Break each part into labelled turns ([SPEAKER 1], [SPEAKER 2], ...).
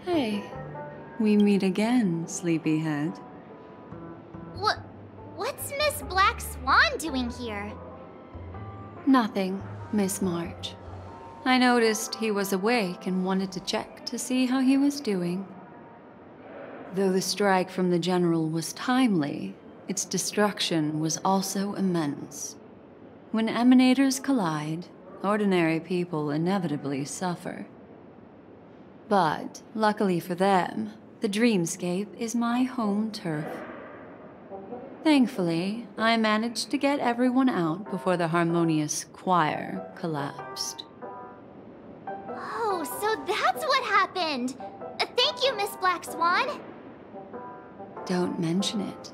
[SPEAKER 1] Hey, we meet again, sleepyhead.
[SPEAKER 2] What's Miss Black Swan doing here?
[SPEAKER 1] Nothing, Miss March. I noticed he was awake and wanted to check to see how he was doing. Though the strike from the General was timely, its destruction was also immense. When emanators collide, ordinary people inevitably suffer. But, luckily for them, the dreamscape is my home turf. Thankfully, I managed to get everyone out before the harmonious choir collapsed.
[SPEAKER 2] Oh, so that's what happened! Thank you, Miss Black Swan!
[SPEAKER 1] Don't mention it.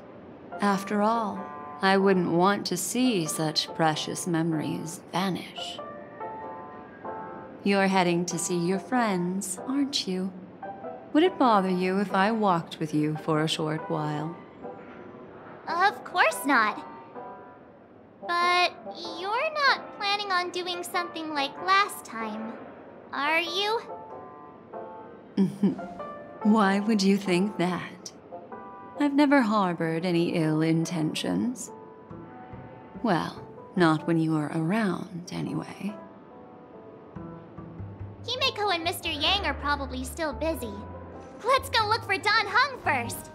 [SPEAKER 1] After all, I wouldn't want to see such precious memories vanish. You're heading to see your friends, aren't you? Would it bother you if I walked with you for a short while?
[SPEAKER 2] Of course not. But you're not planning on doing something like last time, are you?
[SPEAKER 1] Why would you think that? I've never harbored any ill intentions. Well, not when you are around, anyway.
[SPEAKER 2] Himeko and Mr. Yang are probably still busy. Let's go look for Don Hung first!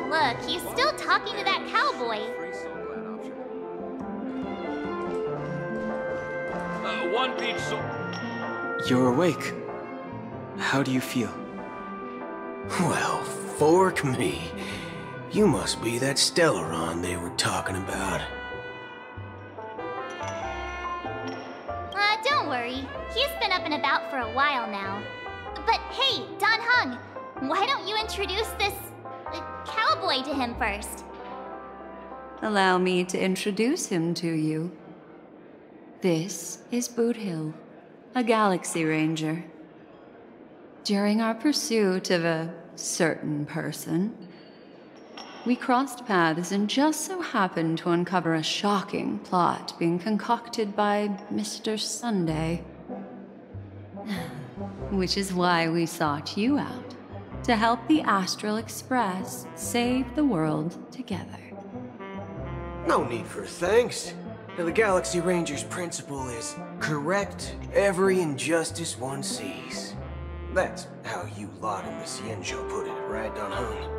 [SPEAKER 2] Look, he's still talking to that cowboy.
[SPEAKER 3] One pizza.
[SPEAKER 4] You're awake. How do you feel?
[SPEAKER 5] Well, fork me. You must be that Stellaron they were talking about.
[SPEAKER 2] Don't worry. He's been up and about for a while now. But hey, Don Hung, why don't you introduce this cowboy to him first?
[SPEAKER 1] Allow me to introduce him to you. This is Boot Hill, a Galaxy Ranger. During our pursuit of a certain person, we crossed paths and just so happened to uncover a shocking plot being concocted by Mr. Sunday. Which is why we sought you out, to help the Astral Express save the world together.
[SPEAKER 5] No need for thanks. The Galaxy Ranger's principle is correct every injustice one sees. That's how you lot in the Xianzhou put it, right, Don Hung?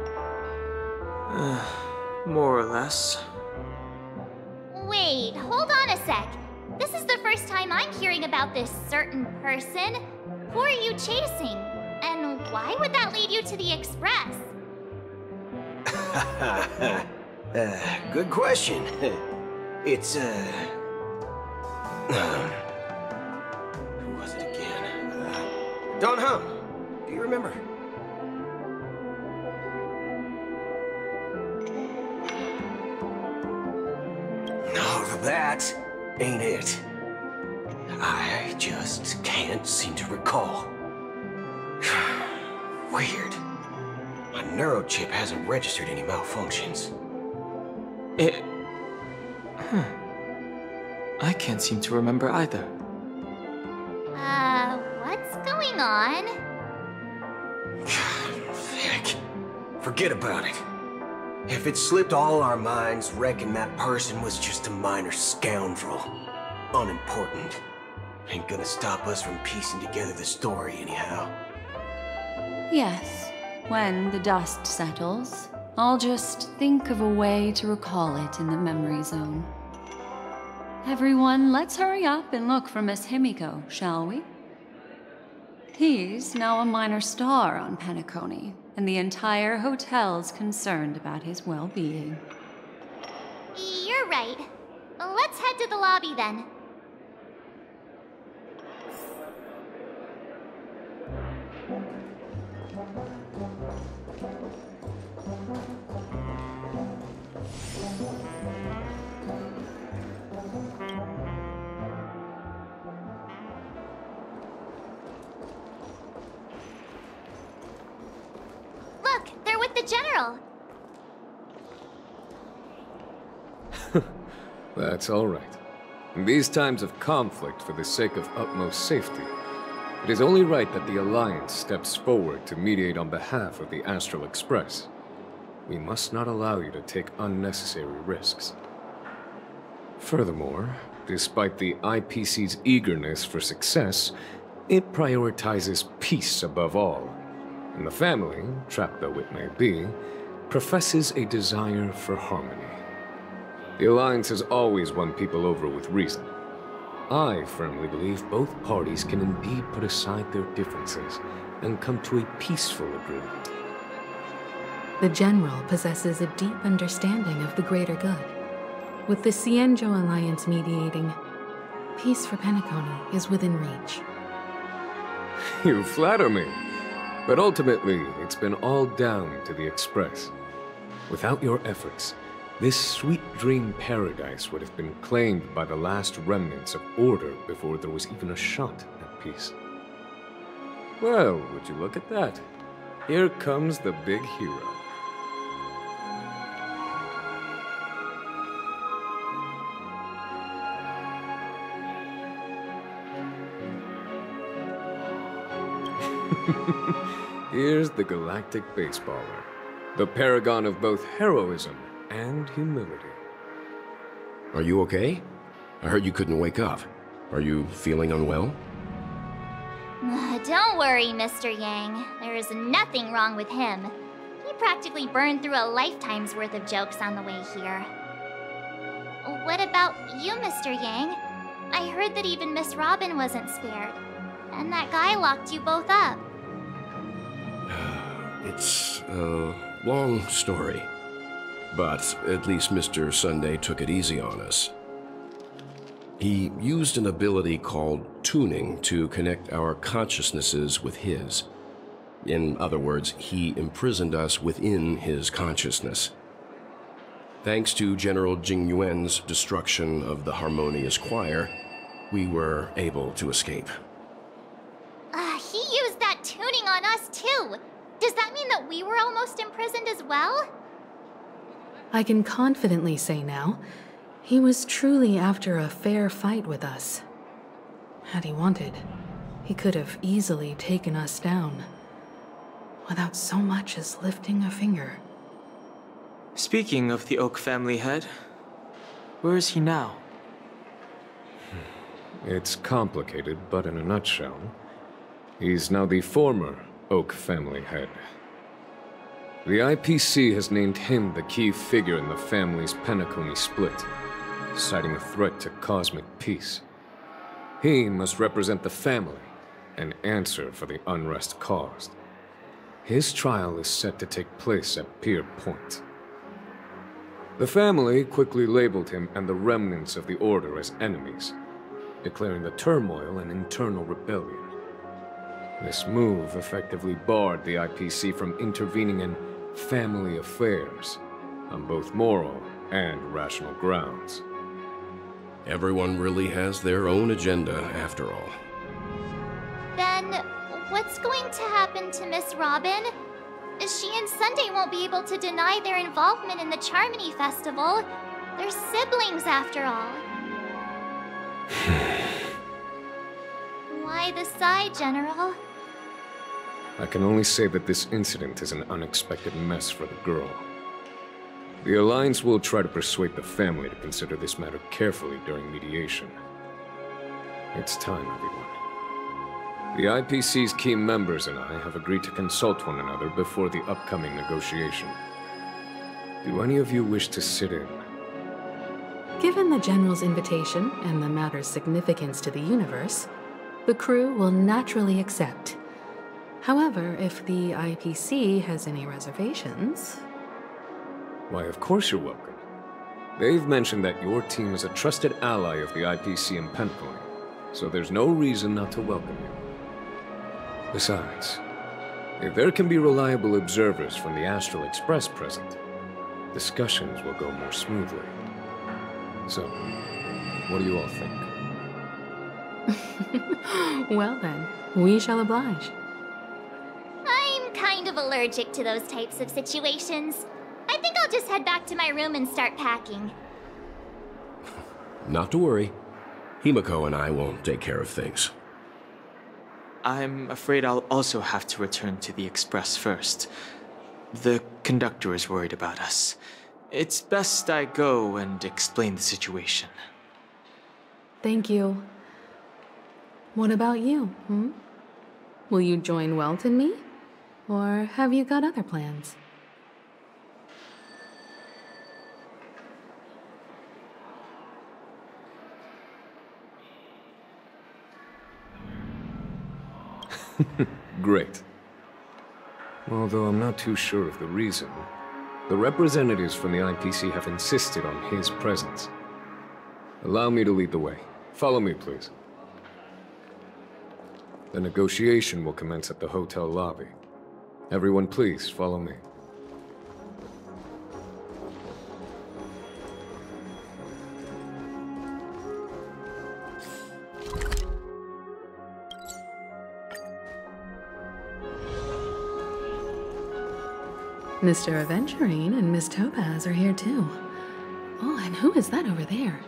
[SPEAKER 4] More or less.
[SPEAKER 2] Wait, hold on a sec. This is the first time I'm hearing about this certain person. Who are you chasing? And why would that lead you to the Express?
[SPEAKER 5] Good question. It's, who was it again? Don Hung. Do you remember? No, that ain't it. I just can't seem to recall. Weird. My neurochip hasn't registered any malfunctions.
[SPEAKER 4] I can't seem to remember either.
[SPEAKER 2] What's going on?
[SPEAKER 5] Heck, forget about it. If it slipped all our minds, reckon that person was just a minor scoundrel. Unimportant. Ain't gonna stop us from piecing together the story anyhow.
[SPEAKER 1] Yes, when the dust settles, I'll just think of a way to recall it in the memory zone. Everyone, let's hurry up and look for Miss Himeko, shall we? He's now a minor star on Penacony, and the entire hotel's concerned about his well-being.
[SPEAKER 2] You're right. Let's head to the lobby then. Look, they're with the General.
[SPEAKER 6] That's all right. In these times of conflict for the sake of utmost safety, it is only right that the Alliance steps forward to mediate on behalf of the Astral Express. We must not allow you to take unnecessary risks. Furthermore, despite the IPC's eagerness for success, it prioritizes peace above all. And the family, trapped though it may be, professes a desire for harmony. The Alliance has always won people over with reason. I firmly believe both parties can indeed put aside their differences and come to a peaceful agreement.
[SPEAKER 7] The General possesses a deep understanding of the greater good. With the Cienjo Alliance mediating, peace for Penacony is within reach.
[SPEAKER 6] You flatter me. But ultimately, it's been all down to the Express. Without your efforts, this sweet dream paradise would have been claimed by the last remnants of order before there was even a shot at peace. Well, would you look at that? Here comes the big hero. Here's the galactic baseballer, the paragon of both heroism and humility.
[SPEAKER 8] Are you okay? I heard you couldn't wake up. Are you feeling unwell?
[SPEAKER 2] Don't worry, Mr. Yang. There is nothing wrong with him. He practically burned through a lifetime's worth of jokes on the way here. What about you, Mr. Yang? I heard that even Miss Robin wasn't spared. And that guy locked you both up.
[SPEAKER 8] It's a long story. But at least Mr. Sunday took it easy on us. He used an ability called tuning to connect our consciousnesses with his. In other words, he imprisoned us within his consciousness. Thanks to General Jing Yuan's destruction of the Harmonious Choir, we were able to escape.
[SPEAKER 2] He used that tuning on us too. Does that mean that we were almost imprisoned as well?
[SPEAKER 7] I can confidently say now, he was truly after a fair fight with us. Had he wanted, he could have easily taken us down, without so much as lifting a finger.
[SPEAKER 4] Speaking of the Oak family head, where is he now?
[SPEAKER 6] It's complicated, but in a nutshell, he's now the former Oak family head. The IPC has named him the key figure in the family's Penacony split, citing a threat to cosmic peace. He must represent the family and answer for the unrest caused. His trial is set to take place at Pier Point. The family quickly labeled him and the remnants of the Order as enemies, declaring the turmoil an internal rebellion. This move effectively barred the IPC from intervening in family affairs on both moral and rational grounds.
[SPEAKER 8] Everyone really has their own agenda, after all.
[SPEAKER 2] Then, what's going to happen to Miss Robin? She and Sunday won't be able to deny their involvement in the Charmony Festival. They're siblings, after all. Why the sigh, General?
[SPEAKER 6] I can only say that this incident is an unexpected mess for the girl. The Alliance will try to persuade the family to consider this matter carefully during mediation. It's time, everyone. The IPC's key members and I have agreed to consult one another before the upcoming negotiation. Do any of you wish to sit in?
[SPEAKER 7] Given the General's invitation and the matter's significance to the universe, the crew will naturally accept. However, if the IPC has any reservations...
[SPEAKER 6] Why, of course you're welcome. They've mentioned that your team is a trusted ally of the IPC in Penacony, so there's no reason not to welcome you. Besides, if there can be reliable observers from the Astral Express present, discussions will go more smoothly. So, what do you all think?
[SPEAKER 7] Well then, we shall oblige.
[SPEAKER 2] I'm kind of allergic to those types of situations. I think I'll just head back to my room and start packing.
[SPEAKER 8] Not to worry. Himiko and I will take care of things.
[SPEAKER 4] I'm afraid I'll also have to return to the Express first. The conductor is worried about us. It's best I go and explain the situation.
[SPEAKER 7] Thank you. What about you, hmm? Will you join Welt and me? Or have you got other plans?
[SPEAKER 6] Great. Although I'm not too sure of the reason. The representatives from the IPC have insisted on his presence. Allow me to lead the way. Follow me, please. The negotiation will commence at the hotel lobby. Everyone, please, follow me.
[SPEAKER 7] Mr. Aventurine and Miss Topaz are here too. Oh, and who is that over there?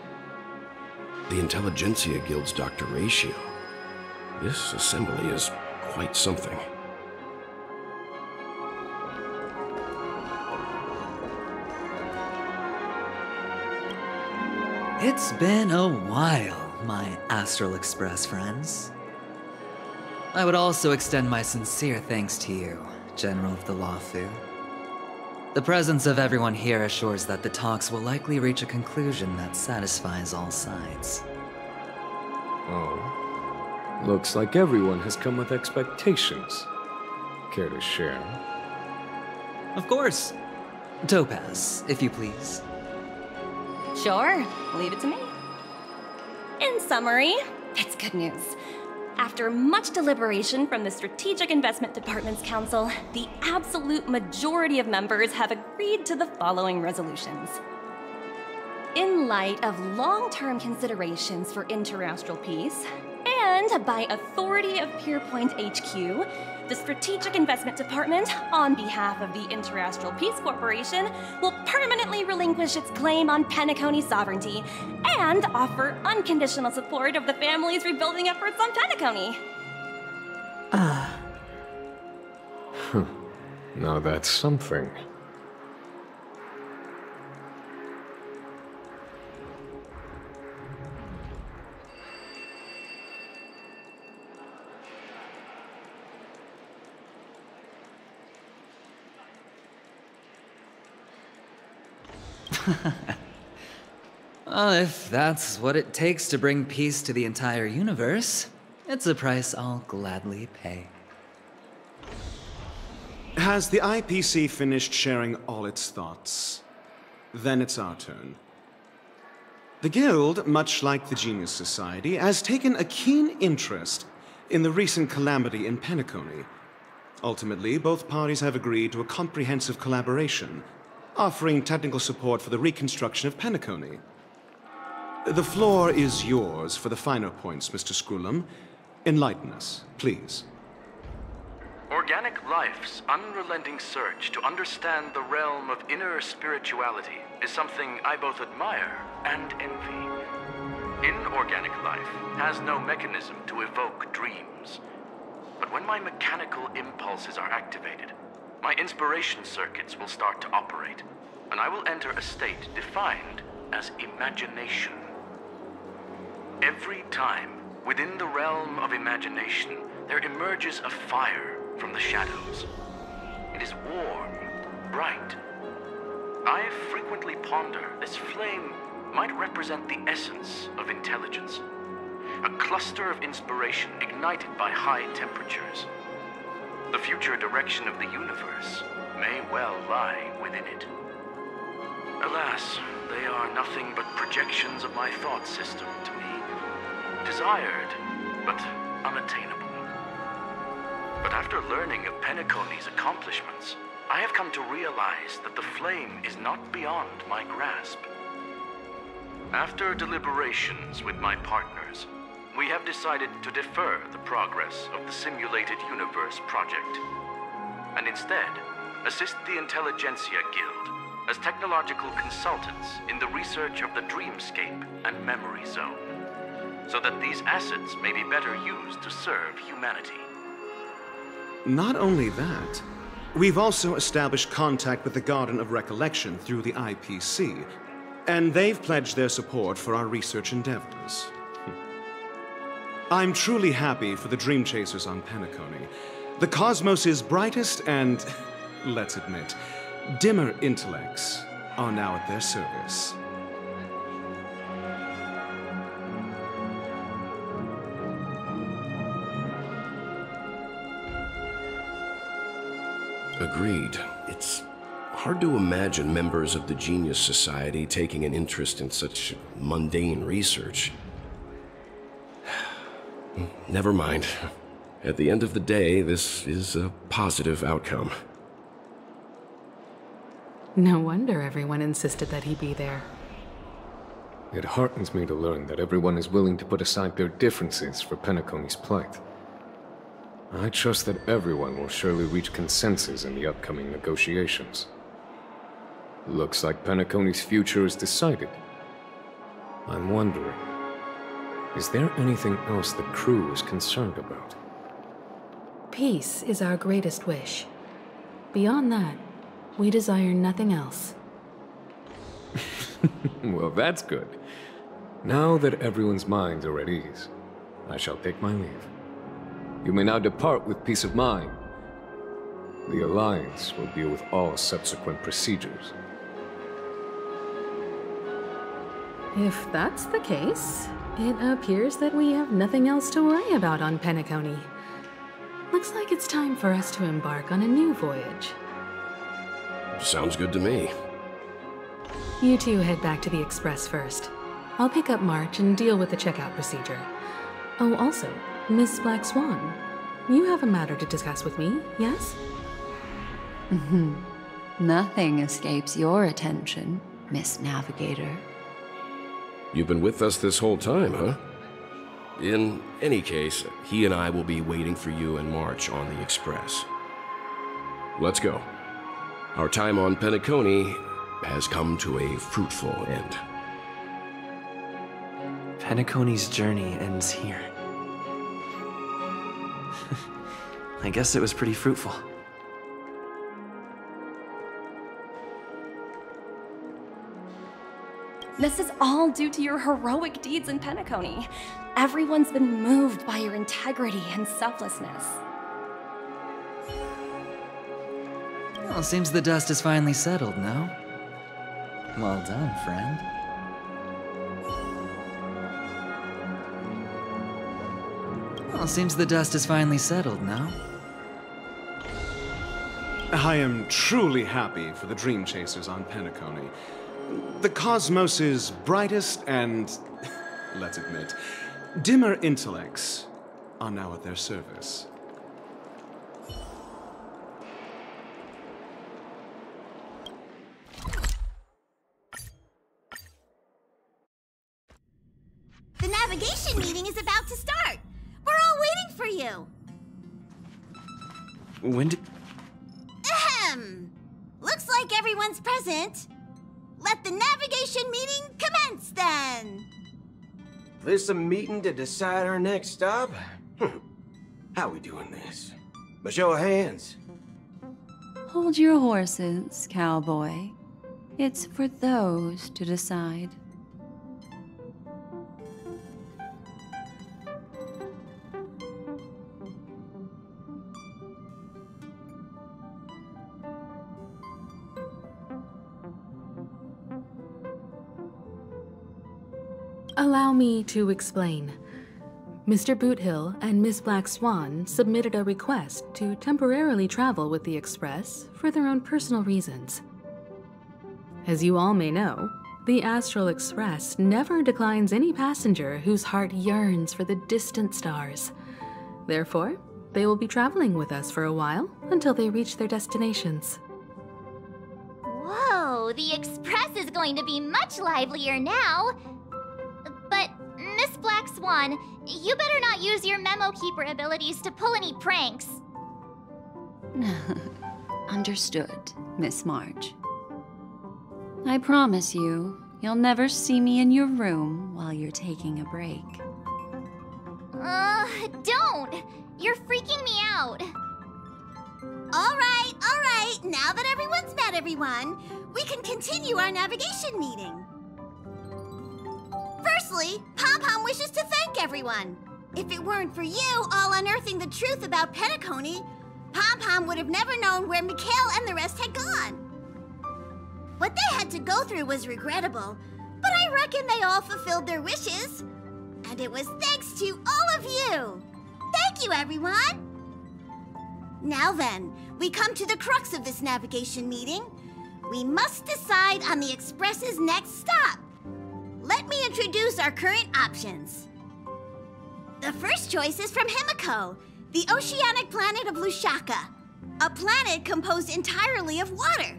[SPEAKER 8] The Intelligentsia Guild's Dr. Ratio. This assembly is quite something.
[SPEAKER 9] It's been a while, my Astral Express friends. I would also extend my sincere thanks to you, General of the Lawfu. The presence of everyone here assures that the talks will likely reach a conclusion that satisfies all sides.
[SPEAKER 6] Oh. Looks like everyone has come with expectations. Care to share?
[SPEAKER 9] Of course. Topaz, if you please.
[SPEAKER 10] Sure, leave it to me. In summary, it's good news. After much deliberation from the Strategic Investment Department's Council, the absolute majority of members have agreed to the following resolutions. In light of long-term considerations for interastral peace, and by authority of Pierpoint HQ, the Strategic Investment Department, on behalf of the Interastral Peace Corporation, will permanently relinquish its claim on Penacony sovereignty and offer unconditional support of the family's rebuilding efforts on Penacony.
[SPEAKER 6] Now that's something.
[SPEAKER 9] If that's what it takes to bring peace to the entire universe, it's a price I'll gladly pay.
[SPEAKER 11] Has the IPC finished sharing all its thoughts? Then it's our turn. The Guild, much like the Genius Society, has taken a keen interest in the recent calamity in Penacony. Ultimately, both parties have agreed to a comprehensive collaboration, offering technical support for the reconstruction of Penacony. The floor is yours for the finer points, Mr. Screwlum. Enlighten us, please.
[SPEAKER 3] Organic life's unrelenting search to understand the realm of inner spirituality is something I both admire and envy. Inorganic life has no mechanism to evoke dreams. But when my mechanical impulses are activated, my inspiration circuits will start to operate, and I will enter a state defined as imagination. Every time, within the realm of imagination, there emerges a fire from the shadows. It is warm, bright. I frequently ponder this flame might represent the essence of intelligence, a cluster of inspiration ignited by high temperatures. The future direction of the universe may well lie within it. Alas, they are nothing but projections of my thought system to me. Desired, but unattainable. But after learning of Penacony's accomplishments, I have come to realize that the flame is not beyond my grasp. After deliberations with my partners, we have decided to defer the progress of the Simulated Universe project, and instead assist the Intelligentsia Guild as technological consultants in the research of the dreamscape and memory zone, so that these assets may be better used to serve humanity.
[SPEAKER 11] Not only that, we've also established contact with the Garden of Recollection through the IPC, and they've pledged their support for our research endeavors. I'm truly happy for the Dream Chasers on Penacony. The cosmos' brightest and, let's admit, dimmer intellects are now at their service.
[SPEAKER 8] Agreed. It's hard to imagine members of the Genius Society taking an interest in such mundane research. Never mind. At the end of the day, this is a positive outcome.
[SPEAKER 7] No wonder everyone insisted that he be there.
[SPEAKER 6] It heartens me to learn that everyone is willing to put aside their differences for Penacony's plight. I trust that everyone will surely reach consensus in the upcoming negotiations. Looks like Penacony's future is decided. I'm wondering, is there anything else the crew is concerned about?
[SPEAKER 7] Peace is our greatest wish. Beyond that, we desire nothing else.
[SPEAKER 6] Well, that's good. Now that everyone's minds are at ease, I shall take my leave. You may now depart with peace of mind. The Alliance will deal with all subsequent procedures.
[SPEAKER 7] If that's the case, it appears that we have nothing else to worry about on Penacony. Looks like it's time for us to embark on a new voyage.
[SPEAKER 8] Sounds good to me.
[SPEAKER 7] You two head back to the Express first. I'll pick up March and deal with the checkout procedure. Oh, also, Miss Black Swan, you have a matter to discuss with me, yes?
[SPEAKER 1] Nothing escapes your attention, Miss Navigator.
[SPEAKER 8] You've been with us this whole time, huh? In any case, he and I will be waiting for you in March on the Express. Let's go. Our time on Penacony has come to a fruitful end.
[SPEAKER 12] Penacony's journey ends here. I guess it was pretty fruitful.
[SPEAKER 10] This is all due to your heroic deeds in Penacony. Everyone's been moved by your integrity and selflessness.
[SPEAKER 9] Well, seems the dust is finally settled, no? Well done, friend. Well, seems the dust is finally settled, no?
[SPEAKER 11] I am truly happy for the Dream Chasers on Penacony. The cosmos' brightest and, let's admit, dimmer intellects are now at their service.
[SPEAKER 13] The navigation meeting is about to start. We're all waiting for you.
[SPEAKER 12] When did...
[SPEAKER 13] Ahem. Looks like everyone's present. Let the navigation meeting commence then.
[SPEAKER 5] This a meeting to decide our next stop? How we doing this? By show of hands.
[SPEAKER 1] Hold your horses, cowboy. It's for those to decide.
[SPEAKER 7] Allow me to explain. Mr. Boothill and Miss Black Swan submitted a request to temporarily travel with the Express for their own personal reasons. As you all may know, the Astral Express never declines any passenger whose heart yearns for the distant stars. Therefore, they will be traveling with us for a while until they reach their destinations.
[SPEAKER 2] Whoa, the Express is going to be much livelier now. But, Miss Black Swan, you better not use your Memo Keeper abilities to pull any pranks.
[SPEAKER 1] Understood, Miss March. I promise you, you'll never see me in your room while you're taking a break.
[SPEAKER 2] Don't! You're freaking me out.
[SPEAKER 13] All right. Now that everyone's met everyone, we can continue our navigation meeting. Firstly, Pom-Pom wishes to thank everyone. If it weren't for you all unearthing the truth about Penacony, Pom-Pom would have never known where Mikhail and the rest had gone. What they had to go through was regrettable, but I reckon they all fulfilled their wishes. And it was thanks to all of you. Thank you, everyone. Now then, we come to the crux of this navigation meeting. We must decide on the Express's next stop. Let me introduce our current options. The first choice is from Himiko, the oceanic planet of Lushaka, a planet composed entirely of water.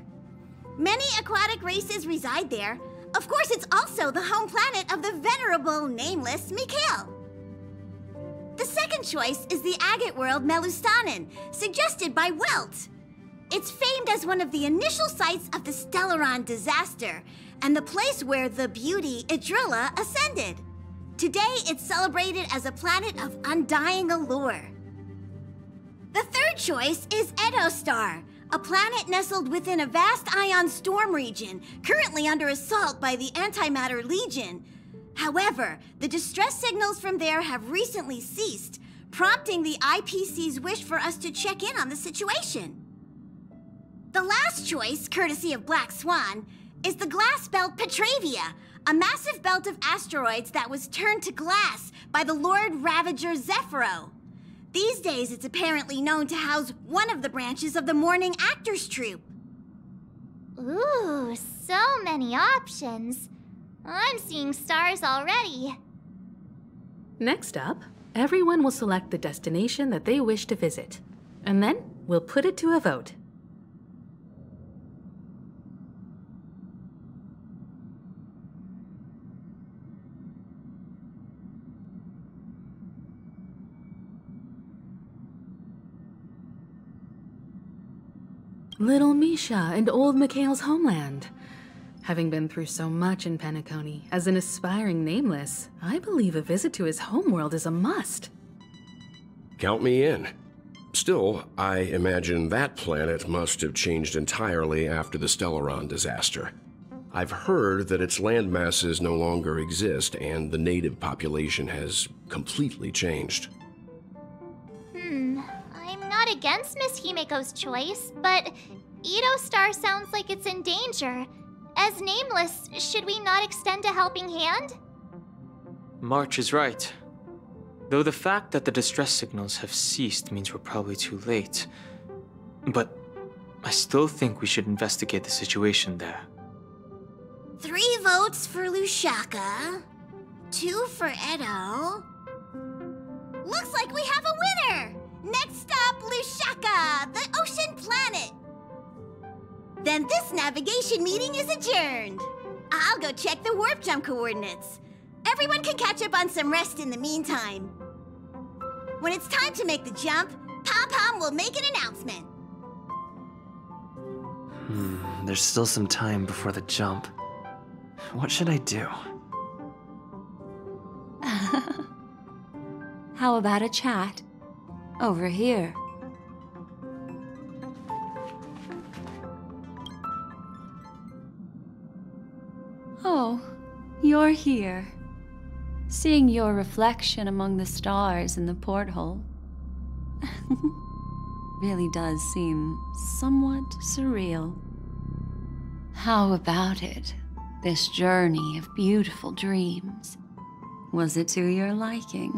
[SPEAKER 13] Many aquatic races reside there. Of course, it's also the home planet of the venerable, nameless Mikhail. The second choice is the agate world Melustanen, suggested by Welt. It's famed as one of the initial sites of the Stellaron disaster, and the place where the beauty Idrilla ascended. Today, it's celebrated as a planet of undying allure. The third choice is Edostar, a planet nestled within a vast ion storm region, currently under assault by the Antimatter Legion. However, the distress signals from there have recently ceased, prompting the IPC's wish for us to check in on the situation. The last choice, courtesy of Black Swan, is the glass belt Petravia, a massive belt of asteroids that was turned to glass by the Lord Ravager Zephyro. These days, it's apparently known to house one of the branches of the Morning Actors Troupe.
[SPEAKER 2] Ooh, so many options. I'm seeing stars already.
[SPEAKER 7] Next up, everyone will select the destination that they wish to visit. And then we'll put it to a vote. Little Misha and old Mikhail's homeland. Having been through so much in Penacony, as an aspiring nameless, I believe a visit to his homeworld is a must.
[SPEAKER 8] Count me in. Still, I imagine that planet must have changed entirely after the Stellaron disaster. I've heard that its land masses no longer exist and the native population has completely changed.
[SPEAKER 2] I'm not against Miss Himiko's choice, but Edostar sounds like it's in danger. As nameless, should we not extend a helping hand?
[SPEAKER 4] March is right. Though the fact that the distress signals have ceased means we're probably too late. But I still think we should investigate the situation there.
[SPEAKER 13] 3 votes for Lushaka, 2 for Edo. Looks like we have a winner! Next stop, Lushaka, the ocean planet. Then this navigation meeting is adjourned. I'll go check the warp jump coordinates. Everyone can catch up on some rest in the meantime. When it's time to make the jump, Pom-Pom will make an announcement.
[SPEAKER 12] There's still some time before the jump. What should I do?
[SPEAKER 1] How about a chat? Over here. Oh, you're here. Seeing your reflection among the stars in the porthole really does seem somewhat surreal. How about it? This journey of beautiful dreams. Was it to your liking?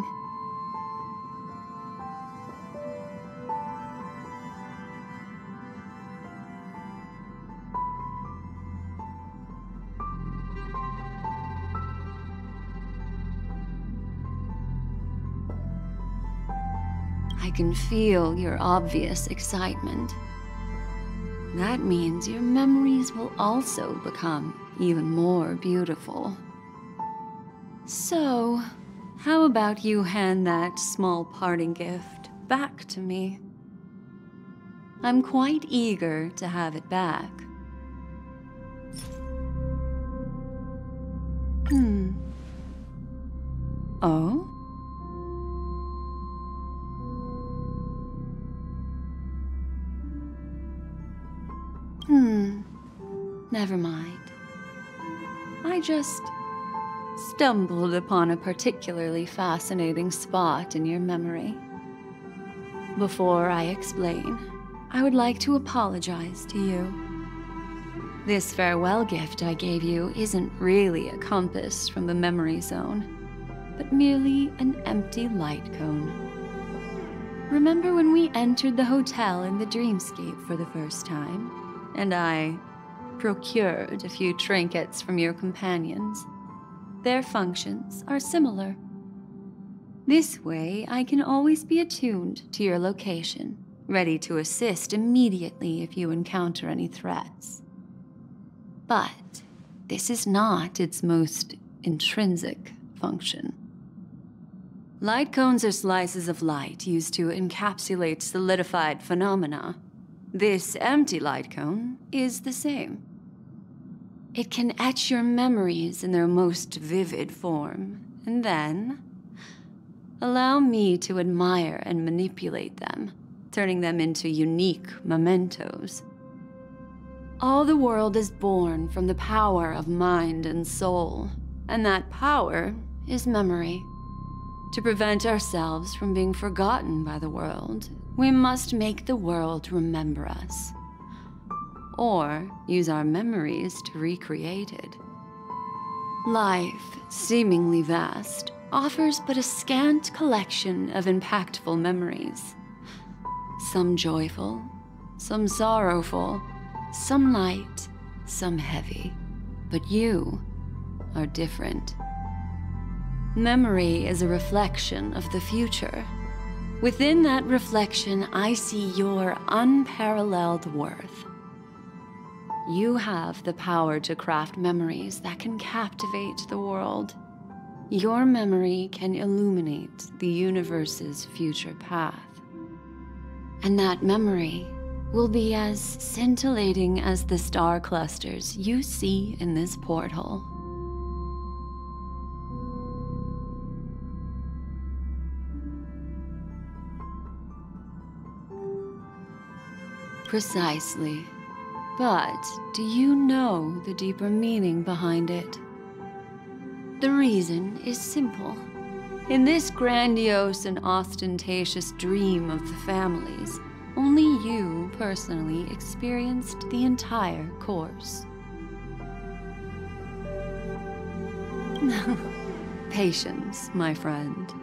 [SPEAKER 1] I can feel your obvious excitement. That means your memories will also become even more beautiful. So, how about you hand that small parting gift back to me? I'm quite eager to have it back. Oh? Never mind. I just stumbled upon a particularly fascinating spot in your memory. Before I explain, I would like to apologize to you. This farewell gift I gave you isn't really a compass from the memory zone, but merely an empty light cone. Remember when we entered the hotel in the dreamscape for the first time, and I procured a few trinkets from your companions? Their functions are similar. This way, I can always be attuned to your location, ready to assist immediately if you encounter any threats. But this is not its most intrinsic function. Light cones are slices of light used to encapsulate solidified phenomena. This empty light cone is the same. It can etch your memories in their most vivid form, and then allow me to admire and manipulate them, turning them into unique mementos. All the world is born from the power of mind and soul, and that power is memory. To prevent ourselves from being forgotten by the world, we must make the world remember us, or use our memories to recreate it. Life, seemingly vast, offers but a scant collection of impactful memories. Some joyful, some sorrowful, some light, some heavy. But you are different. Memory is a reflection of the future. Within that reflection, I see your unparalleled worth. You have the power to craft memories that can captivate the world. Your memory can illuminate the universe's future path. And that memory will be as scintillating as the star clusters you see in this porthole. Precisely. But do you know the deeper meaning behind it? The reason is simple. In this grandiose and ostentatious dream of the families, only you personally experienced the entire course. Patience, my friend.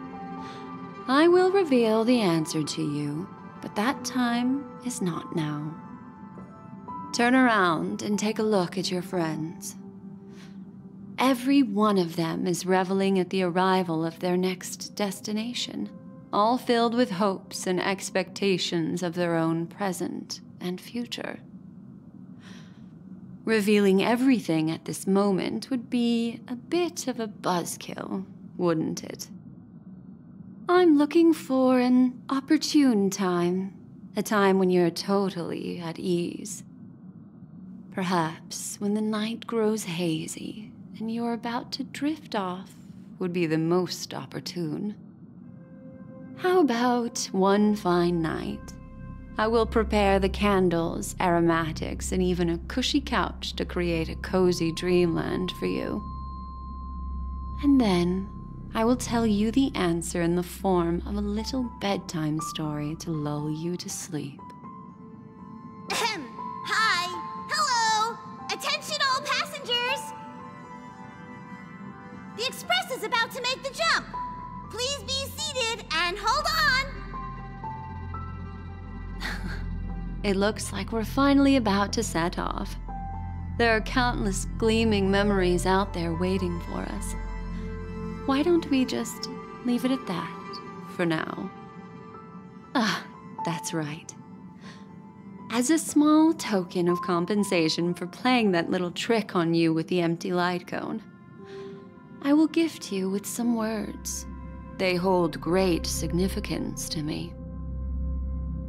[SPEAKER 1] I will reveal the answer to you, but that time is not now. Turn around and take a look at your friends. Every one of them is reveling at the arrival of their next destination, all filled with hopes and expectations of their own present and future. Revealing everything at this moment would be a bit of a buzzkill, wouldn't it? I'm looking for an opportune time, a time when you're totally at ease. Perhaps when the night grows hazy and you're about to drift off would be the most opportune. How about one fine night? I will prepare the candles, aromatics, and even a cushy couch to create a cozy dreamland for you. And then I will tell you the answer in the form of a little bedtime story to lull you to sleep.
[SPEAKER 13] Hi! Hello! Attention all passengers! The express is about to make the jump. Please be seated and hold on!
[SPEAKER 1] It looks like we're finally about to set off. There are countless gleaming memories out there waiting for us. Why don't we just leave it at that for now? That's right. As a small token of compensation for playing that little trick on you with the empty light cone, I will gift you with some words. They hold great significance to me.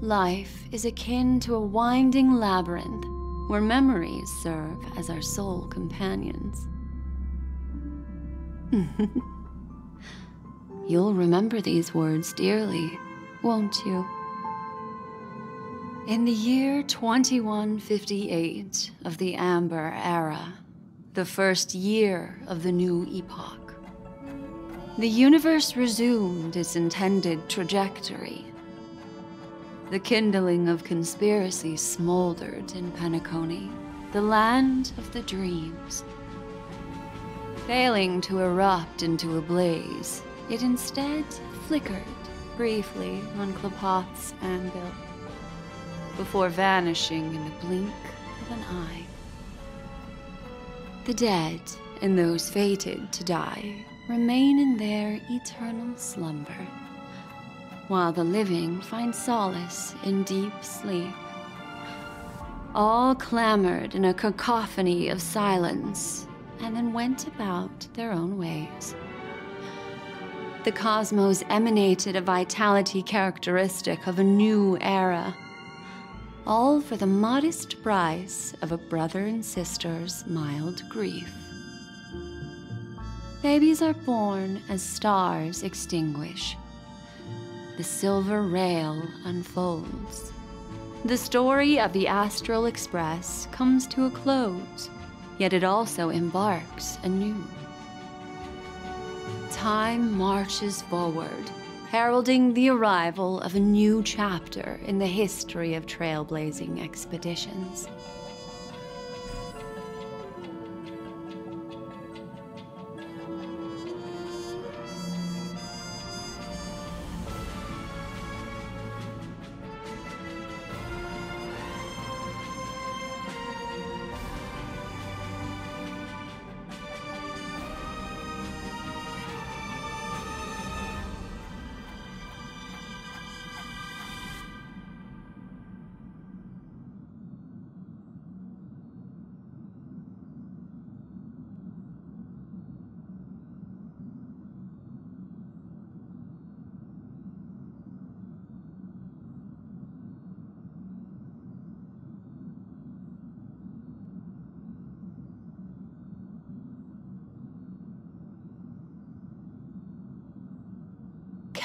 [SPEAKER 1] Life is akin to a winding labyrinth where memories serve as our sole companions. You'll remember these words dearly, won't you? In the year 2158 of the Amber Era, the first year of the new epoch, the universe resumed its intended trajectory. The kindling of conspiracy smoldered in Penacony, the land of the dreams. Failing to erupt into a blaze, it instead flickered briefly on Klapoth's anvil, before vanishing in a blink of an eye. The dead and those fated to die remain in their eternal slumber, while the living find solace in deep sleep. All clamored in a cacophony of silence, and then went about their own ways. The cosmos emanated a vitality characteristic of a new era, all for the modest price of a brother and sister's mild grief. Babies are born as stars extinguish. The silver rail unfolds. The story of the Astral Express comes to a close, yet it also embarks anew. Time marches forward, heralding the arrival of a new chapter in the history of trailblazing expeditions.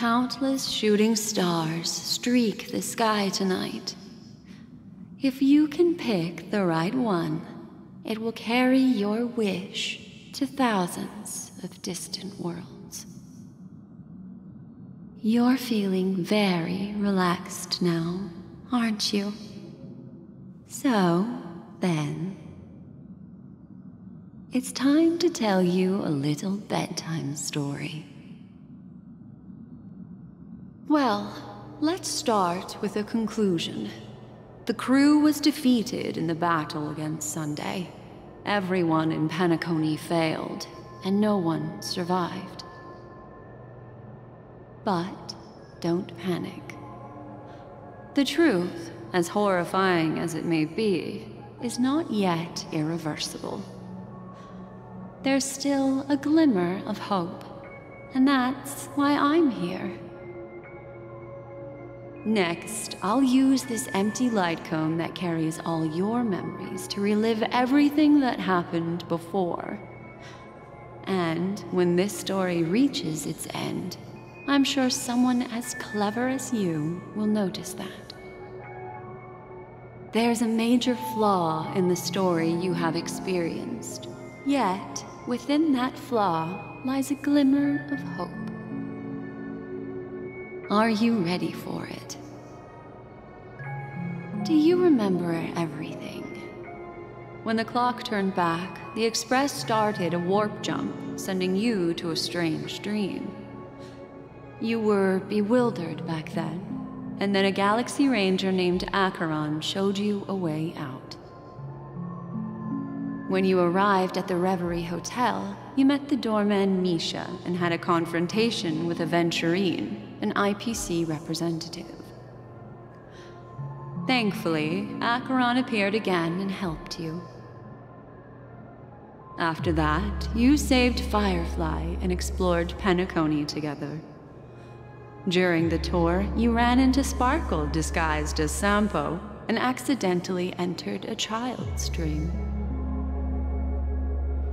[SPEAKER 1] Countless shooting stars streak the sky tonight. If you can pick the right one, it will carry your wish to thousands of distant worlds. You're feeling very relaxed now, aren't you? So, then, it's time to tell you a little bedtime story. Well, let's start with a conclusion. The crew was defeated in the battle against Sunday. Everyone in Penacony failed, and no one survived. But don't panic. The truth, as horrifying as it may be, is not yet irreversible. There's still a glimmer of hope, and that's why I'm here. Next, I'll use this empty light cone that carries all your memories to relive everything that happened before. And when this story reaches its end, I'm sure someone as clever as you will notice that. There's a major flaw in the story you have experienced, yet within that flaw lies a glimmer of hope. Are you ready for it? Do you remember everything? When the clock turned back, the Express started a warp jump, sending you to a strange dream. You were bewildered back then, and then a Galaxy Ranger named Acheron showed you a way out. When you arrived at the Reverie Hotel, you met the doorman Misha and had a confrontation with Aventurine, an IPC representative. Thankfully, Acheron appeared again and helped you. After that, you saved Firefly and explored Penacony together. During the tour, you ran into Sparkle disguised as Sampo and accidentally entered a child's dream.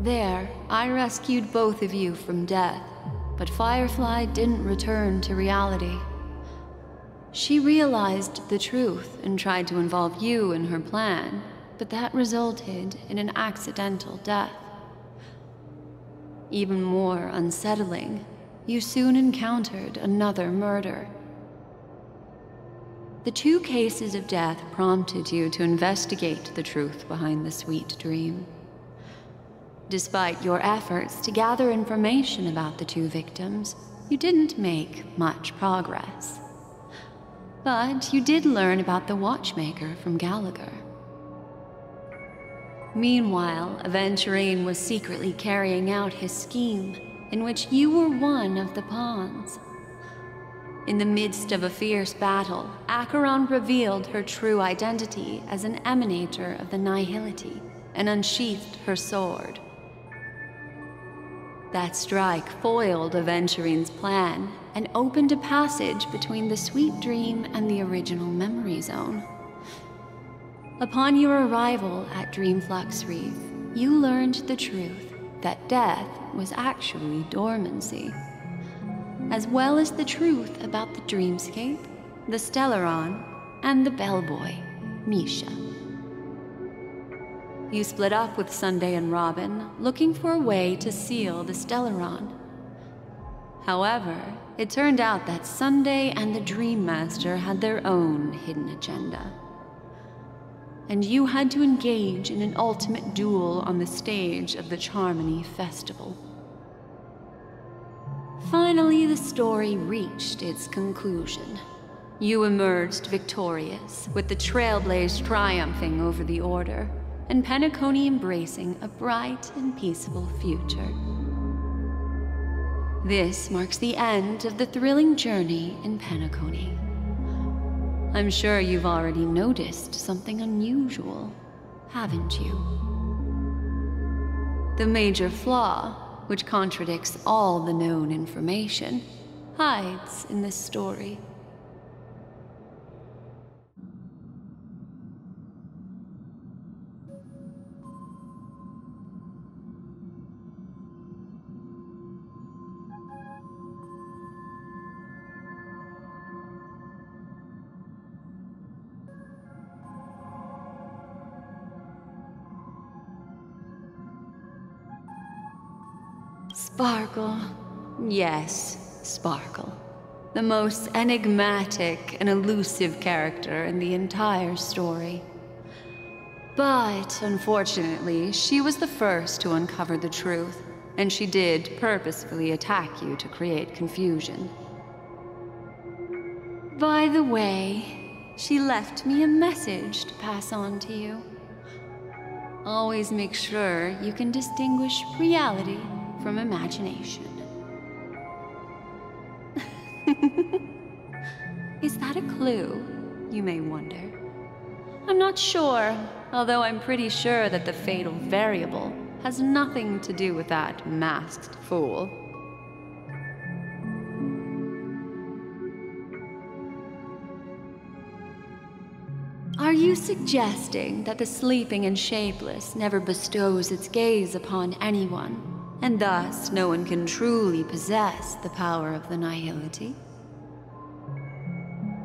[SPEAKER 1] There, I rescued both of you from death, but Firefly didn't return to reality. She realized the truth and tried to involve you in her plan, but that resulted in an accidental death. Even more unsettling, you soon encountered another murder. The 2 cases of death prompted you to investigate the truth behind the sweet dream. Despite your efforts to gather information about the 2 victims, you didn't make much progress. But you did learn about the watchmaker from Gallagher. Meanwhile, Aventurine was secretly carrying out his scheme, in which you were one of the pawns. In the midst of a fierce battle, Acheron revealed her true identity as an emanator of the Nihility and unsheathed her sword. That strike foiled Aventurine's plan and opened a passage between the sweet dream and the original memory zone. Upon your arrival at Dreamflux Reef, you learned the truth that death was actually dormancy, as well as the truth about the dreamscape, the Stellaron, and the bellboy, Misha. You split up with Sunday and Robin, looking for a way to seal the Stellaron. However, it turned out that Sunday and the Dream Master had their own hidden agenda. And you had to engage in an ultimate duel on the stage of the Charmony Festival. Finally, the story reached its conclusion. You emerged victorious, with the Trailblaze triumphing over the Order, and Penacony embracing a bright and peaceful future. This marks the end of the thrilling journey in Penacony. I'm sure you've already noticed something unusual, haven't you? The major flaw, which contradicts all the known information, hides in this story. Sparkle. Yes, Sparkle. The most enigmatic and elusive character in the entire story. But, unfortunately, she was the first to uncover the truth, and she did purposefully attack you to create confusion. By the way, she left me a message to pass on to you. Always make sure you can distinguish reality from imagination. Is that a clue, you may wonder? I'm not sure, although I'm pretty sure that the fatal variable has nothing to do with that masked fool. Are you suggesting that the sleeping and shapeless never bestows its gaze upon anyone, and thus no one can truly possess the power of the Nihility?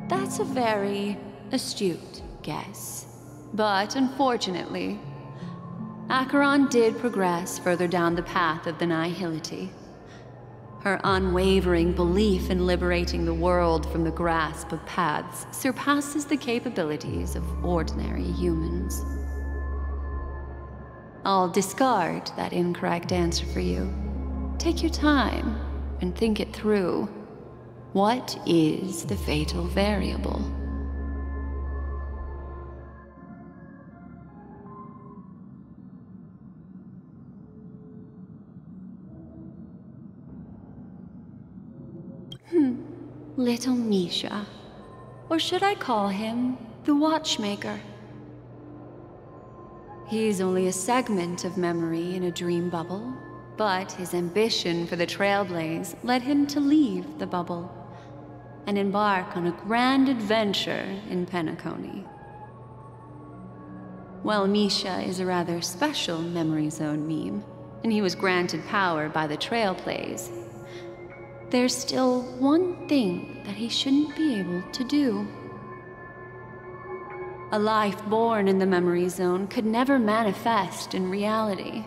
[SPEAKER 1] That's a very astute guess. But unfortunately, Acheron did progress further down the path of the Nihility. Her unwavering belief in liberating the world from the grasp of paths surpasses the capabilities of ordinary humans. I'll discard that incorrect answer for you. Take your time and think it through. What is the fatal variable? Little Misha. Or should I call him the Watchmaker? He's only a segment of memory in a dream bubble, but his ambition for the Trailblaze led him to leave the bubble and embark on a grand adventure in Penacony. While Misha is a rather special memory zone meme, and he was granted power by the Trailblaze, there's still one thing that he shouldn't be able to do. A life born in the memory zone could never manifest in reality.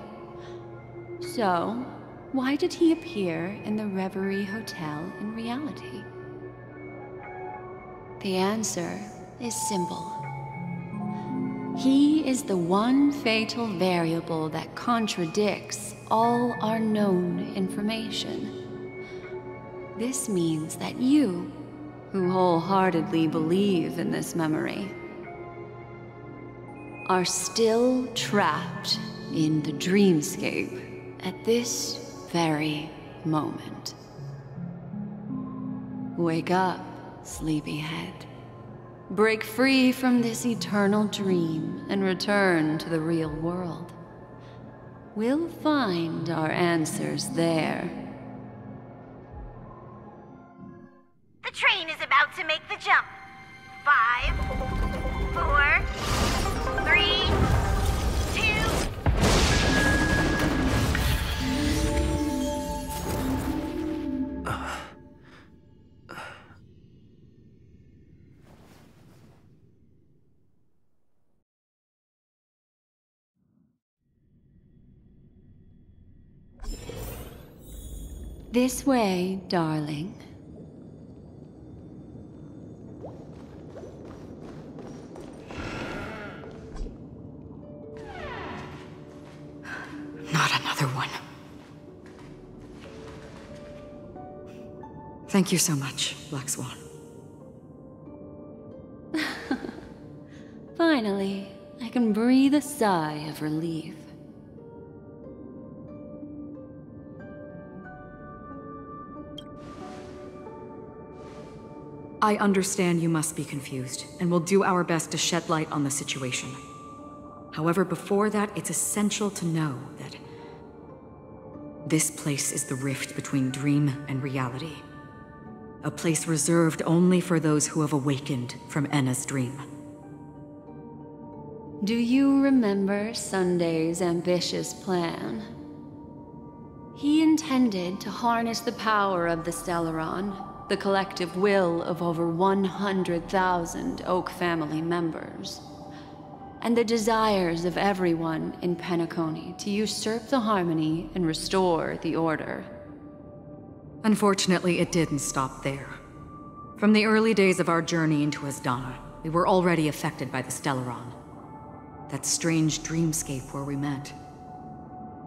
[SPEAKER 1] So, why did he appear in the Reverie Hotel in reality? The answer is simple. He is the one fatal variable that contradicts all our known information. This means that you, who wholeheartedly believe in this memory, are still trapped in the dreamscape at this very moment. Wake up, sleepyhead. Break free from this eternal dream and return to the real world. We'll find our answers there.
[SPEAKER 13] The train is about to make the jump. 5, 4, 3, 2...
[SPEAKER 1] This way, darling.
[SPEAKER 14] Not another one. Thank you so much, Black Swan.
[SPEAKER 1] Finally, I can breathe a sigh of relief.
[SPEAKER 14] I understand you must be confused, and will do our best to shed light on the situation. However, before that, it's essential to know that this place is the rift between dream and reality. A place reserved only for those who have awakened from Enna's dream.
[SPEAKER 1] Do you remember Sunday's ambitious plan? He intended to harness the power of the Stellaron, the collective will of over 100,000 Oak family members, and the desires of everyone in Penacony to usurp the harmony and restore the order.
[SPEAKER 14] Unfortunately, it didn't stop there. From the early days of our journey into Asdana, we were already affected by the Stellaron. That strange dreamscape where we met.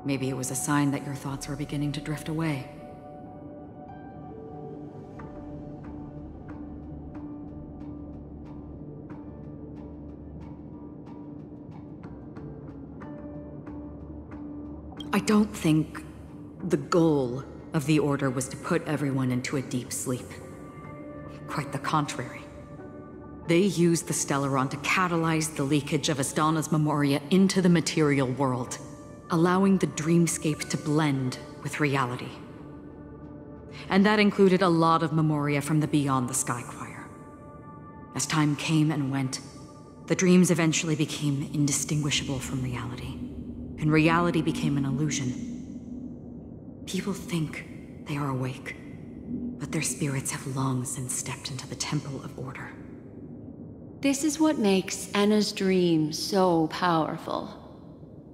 [SPEAKER 14] Maybe it was a sign that your thoughts were beginning to drift away. I don't think the goal of the Order was to put everyone into a deep sleep. Quite the contrary. They used the Stellaron to catalyze the leakage of Asdana's memoria into the material world, allowing the dreamscape to blend with reality. And that included a lot of memoria from the Beyond the Skychoir. As time came and went, the dreams eventually became indistinguishable from reality, and reality became an illusion. People think they are awake, but their spirits have long since stepped into the Temple of Order.
[SPEAKER 1] This is what makes Enna's dream so powerful.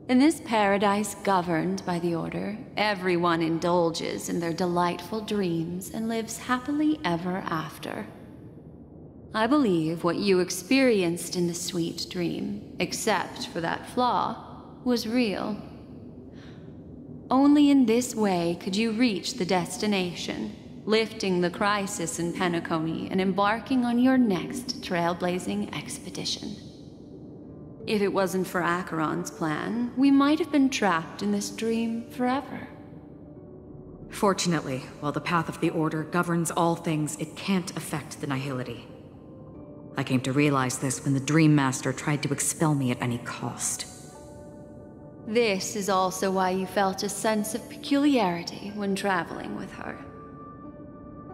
[SPEAKER 1] In this paradise governed by the Order, everyone indulges in their delightful dreams and lives happily ever after. I believe what you experienced in the sweet dream, except for that flaw, was real. Only in this way could you reach the destination, lifting the crisis in Penacony and embarking on your next trailblazing expedition. If it wasn't for Acheron's plan, we might have been trapped in this dream forever.
[SPEAKER 14] Fortunately, while the path of the Order governs all things, it can't affect the Nihility. I came to realize this when the Dream Master tried to expel me at any cost.
[SPEAKER 1] This is also why you felt a sense of peculiarity when traveling with her.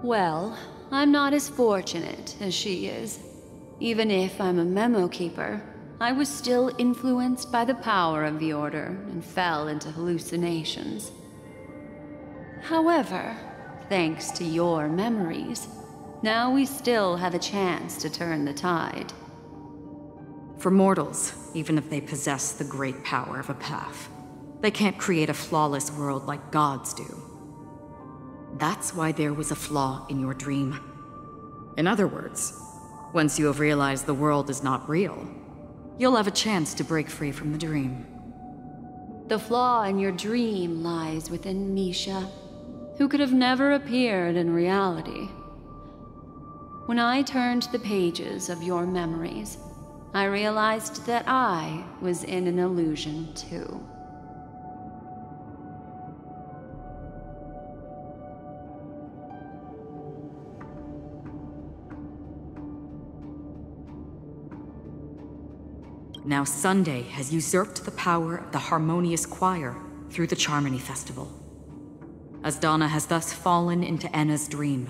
[SPEAKER 1] Well, I'm not as fortunate as she is. Even if I'm a memo keeper, I was still influenced by the power of the Order and fell into hallucinations. However, thanks to your memories, now we still have a chance to turn the tide.
[SPEAKER 14] For mortals, even if they possess the great power of a path, they can't create a flawless world like gods do. That's why there was a flaw in your dream. In other words, once you have realized the world is not real, you'll have a chance to break free from the dream.
[SPEAKER 1] The flaw in your dream lies within Misha, who could have never appeared in reality. When I turned the pages of your memories, I realized that I was in an illusion too.
[SPEAKER 14] Now Sunday has usurped the power of the Harmonious Choir through the Charmony Festival. Asdana has thus fallen into Enna's dream,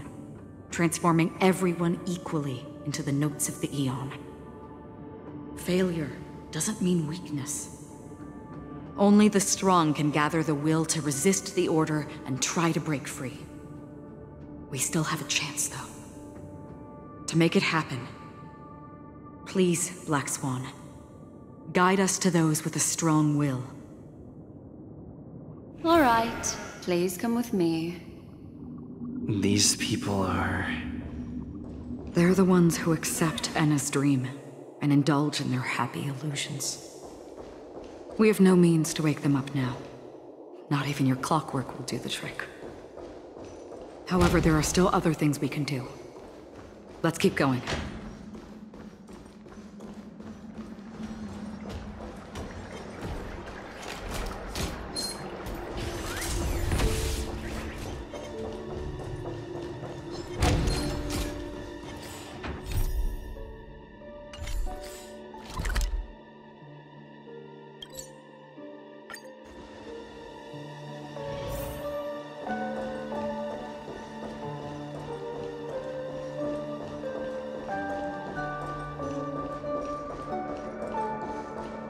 [SPEAKER 14] transforming everyone equally into the notes of the Aeon. Failure doesn't mean weakness. Only the strong can gather the will to resist the Order and try to break free. We still have a chance, though. To make it happen, please, Black Swan, guide us to those with a strong will.
[SPEAKER 1] All right, please come with me.
[SPEAKER 12] These people are...
[SPEAKER 14] They're the ones who accept Enna's dream and indulge in their happy illusions. We have no means to wake them up now. Not even your clockwork will do the trick. However, there are still other things we can do. Let's keep going.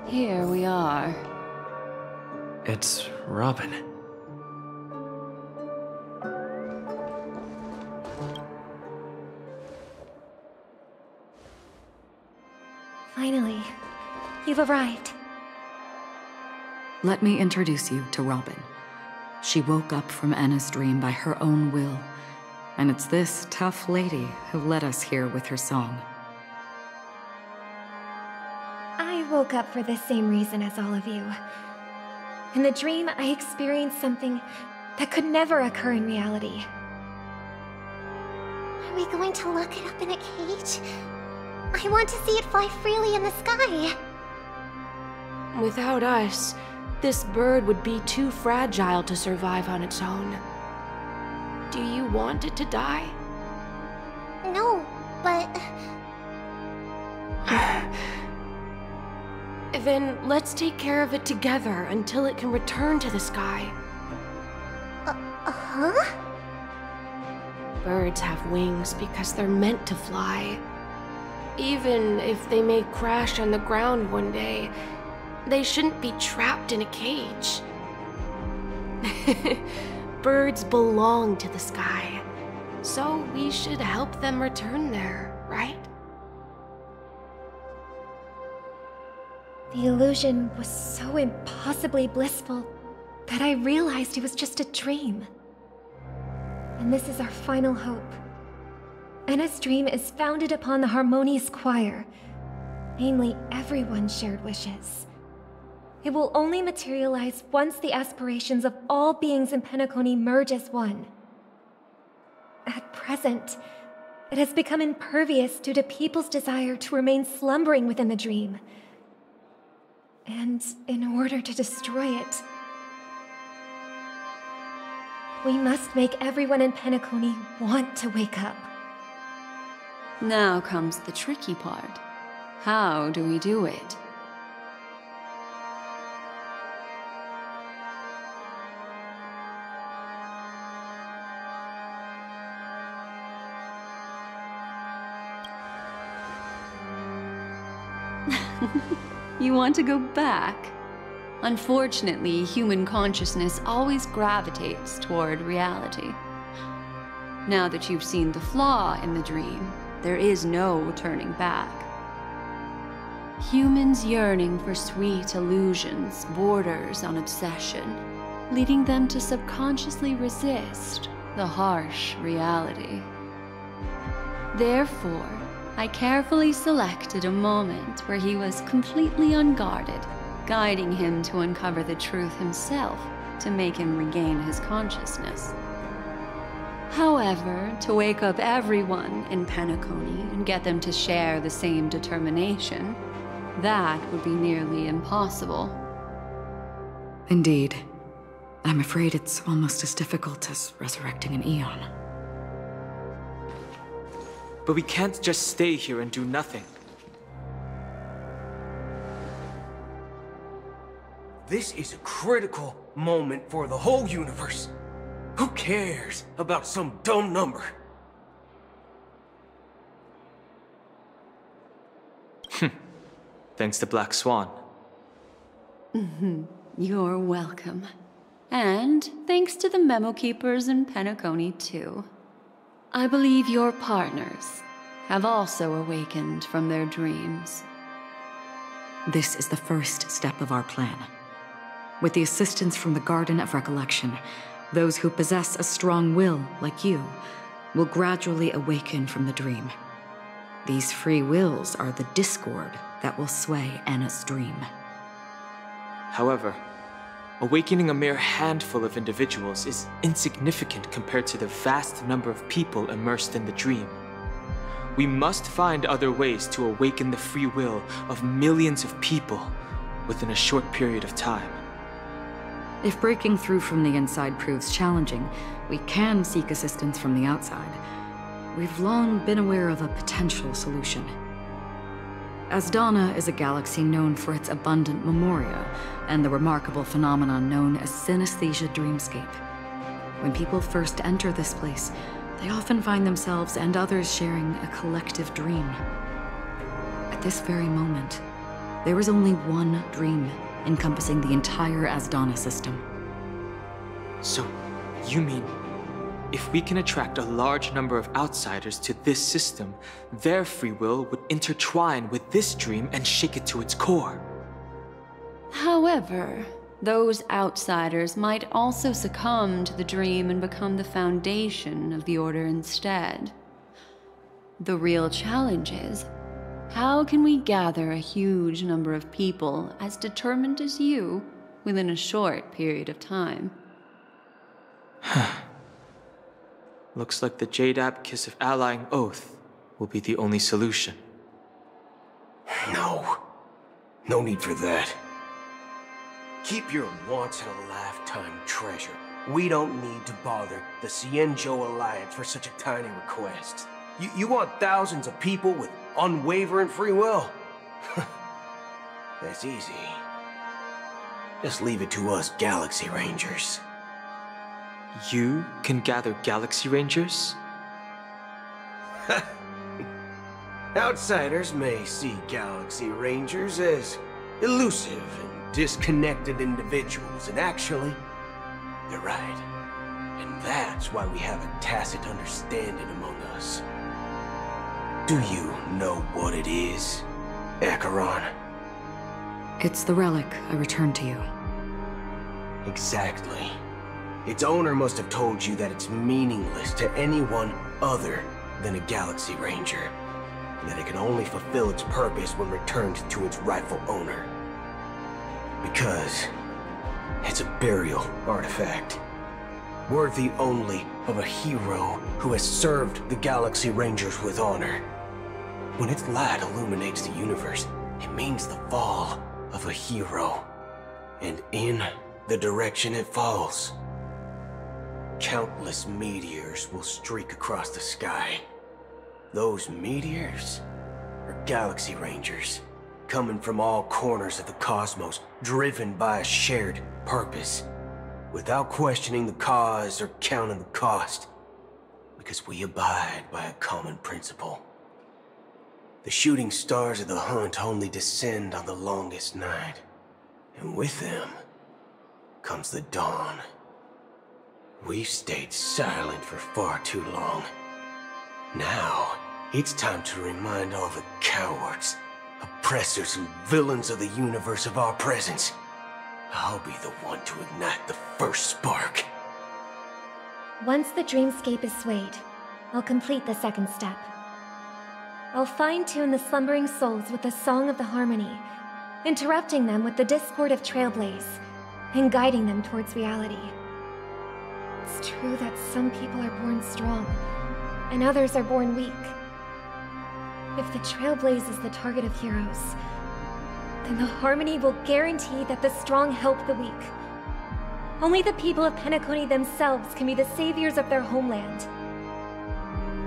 [SPEAKER 1] Here we are.
[SPEAKER 12] It's Robin.
[SPEAKER 10] Finally, you've arrived.
[SPEAKER 14] Let me introduce you to Robin. She woke up from Enna's dream by her own will, and it's this tough lady who led us here with her song.
[SPEAKER 10] I woke up for the same reason as all of you. In the dream, I experienced something that could never occur in reality.
[SPEAKER 2] Are we going to lock it up in a cage? I want to see it fly freely in the sky.
[SPEAKER 15] Without us, this bird would be too fragile to survive on its own. Do you want it to die?
[SPEAKER 2] No, but...
[SPEAKER 15] Then let's take care of it together until it can return to the sky.
[SPEAKER 2] Huh?
[SPEAKER 15] Birds have wings because they're meant to fly. Even if they may crash on the ground one day, they shouldn't be trapped in a cage. Birds belong to the sky, so we should help them return there, right?
[SPEAKER 10] The illusion was so impossibly blissful that I realized it was just a dream. And this is our final hope. Enna's dream is founded upon the Harmonious Choir, namely everyone's shared wishes. It will only materialize once the aspirations of all beings in Penacony merge as one. At present, it has become impervious due to people's desire to remain slumbering within the dream. And in order to destroy it, we must make everyone in Penacony want to wake up.
[SPEAKER 1] Now comes the tricky part. How do we do it? You want to go back? Unfortunately, human consciousness always gravitates toward reality. Now that you've seen the flaw in the dream, there is no turning back. Humans yearning for sweet illusions borders on obsession, leading them to subconsciously resist the harsh reality. Therefore, I carefully selected a moment where he was completely unguarded, guiding him to uncover the truth himself to make him regain his consciousness. However, to wake up everyone in Penacony and get them to share the same determination, that would be nearly impossible.
[SPEAKER 14] Indeed. I'm afraid it's almost as difficult as resurrecting an Eon.
[SPEAKER 4] But we can't just stay here and do nothing.
[SPEAKER 5] This is a critical moment for the whole universe. Who cares about some dumb number?
[SPEAKER 4] Thanks to Black Swan.
[SPEAKER 1] You're welcome. And thanks to the memo keepers in Penacony, too. I believe your partners have also awakened from their dreams.
[SPEAKER 14] This is the first step of our plan. With the assistance from the Garden of Recollection, those who possess a strong will, like you, will gradually awaken from the dream. These free wills are the discord that will sway Anna's dream.
[SPEAKER 4] However, awakening a mere handful of individuals is insignificant compared to the vast number of people immersed in the dream. We must find other ways to awaken the free will of millions of people within a short period of time.
[SPEAKER 14] If breaking through from the inside proves challenging, we can seek assistance from the outside. We've long been aware of a potential solution. Asdana is a galaxy known for its abundant memoria and the remarkable phenomenon known as synesthesia dreamscape. When people first enter this place, they often find themselves and others sharing a collective dream. At this very moment, there is only one dream encompassing the entire Asdana system.
[SPEAKER 4] So, you mean, if we can attract a large number of outsiders to this system, their free will would intertwine with this dream and shake it to its core?
[SPEAKER 1] However, those outsiders might also succumb to the dream and become the foundation of the Order instead. The real challenge is, how can we gather a huge number of people as determined as you within a short period of time?
[SPEAKER 4] Looks like the Jade Abacus of Allying Oath will be the only solution.
[SPEAKER 5] No. No need for that. Keep your once-in-a-lifetime treasure. We don't need to bother the Cienjo Alliance for such a tiny request. You want thousands of people with unwavering free will? That's easy. Just leave it to us Galaxy Rangers.
[SPEAKER 4] You can gather Galaxy Rangers?
[SPEAKER 5] Outsiders may see Galaxy Rangers as elusive and disconnected individuals, and actually, they're right. And that's why we have a tacit understanding among us. Do you know what it is, Acheron?
[SPEAKER 14] It's the relic I returned to you.
[SPEAKER 5] Exactly. Its owner must have told you that it's meaningless to anyone other than a Galaxy Ranger, and that it can only fulfill its purpose when returned to its rightful owner. Because it's a burial artifact, worthy only of a hero who has served the Galaxy Rangers with honor. When its light illuminates the universe, it means the fall of a hero. And in the direction it falls, countless meteors will streak across the sky. Those meteors are Galaxy Rangers, coming from all corners of the cosmos, driven by a shared purpose, without questioning the cause or counting the cost, because we abide by a common principle. The shooting stars of the hunt only descend on the longest night. And with them comes the dawn. We've stayed silent for far too long. Now, it's time to remind all the cowards, oppressors and villains of the universe of our presence. I'll be the one to ignite the first spark.
[SPEAKER 16] Once the dreamscape is swayed, I'll complete the second step. I'll fine-tune the slumbering souls with the Song of the Harmony, interrupting them with the discord of Trailblaze, and guiding them towards reality. It's true that some people are born strong, and others are born weak. If the Trailblaze is the target of heroes, then the Harmony will guarantee that the strong help the weak. Only the people of Penacony themselves can be the saviors of their homeland.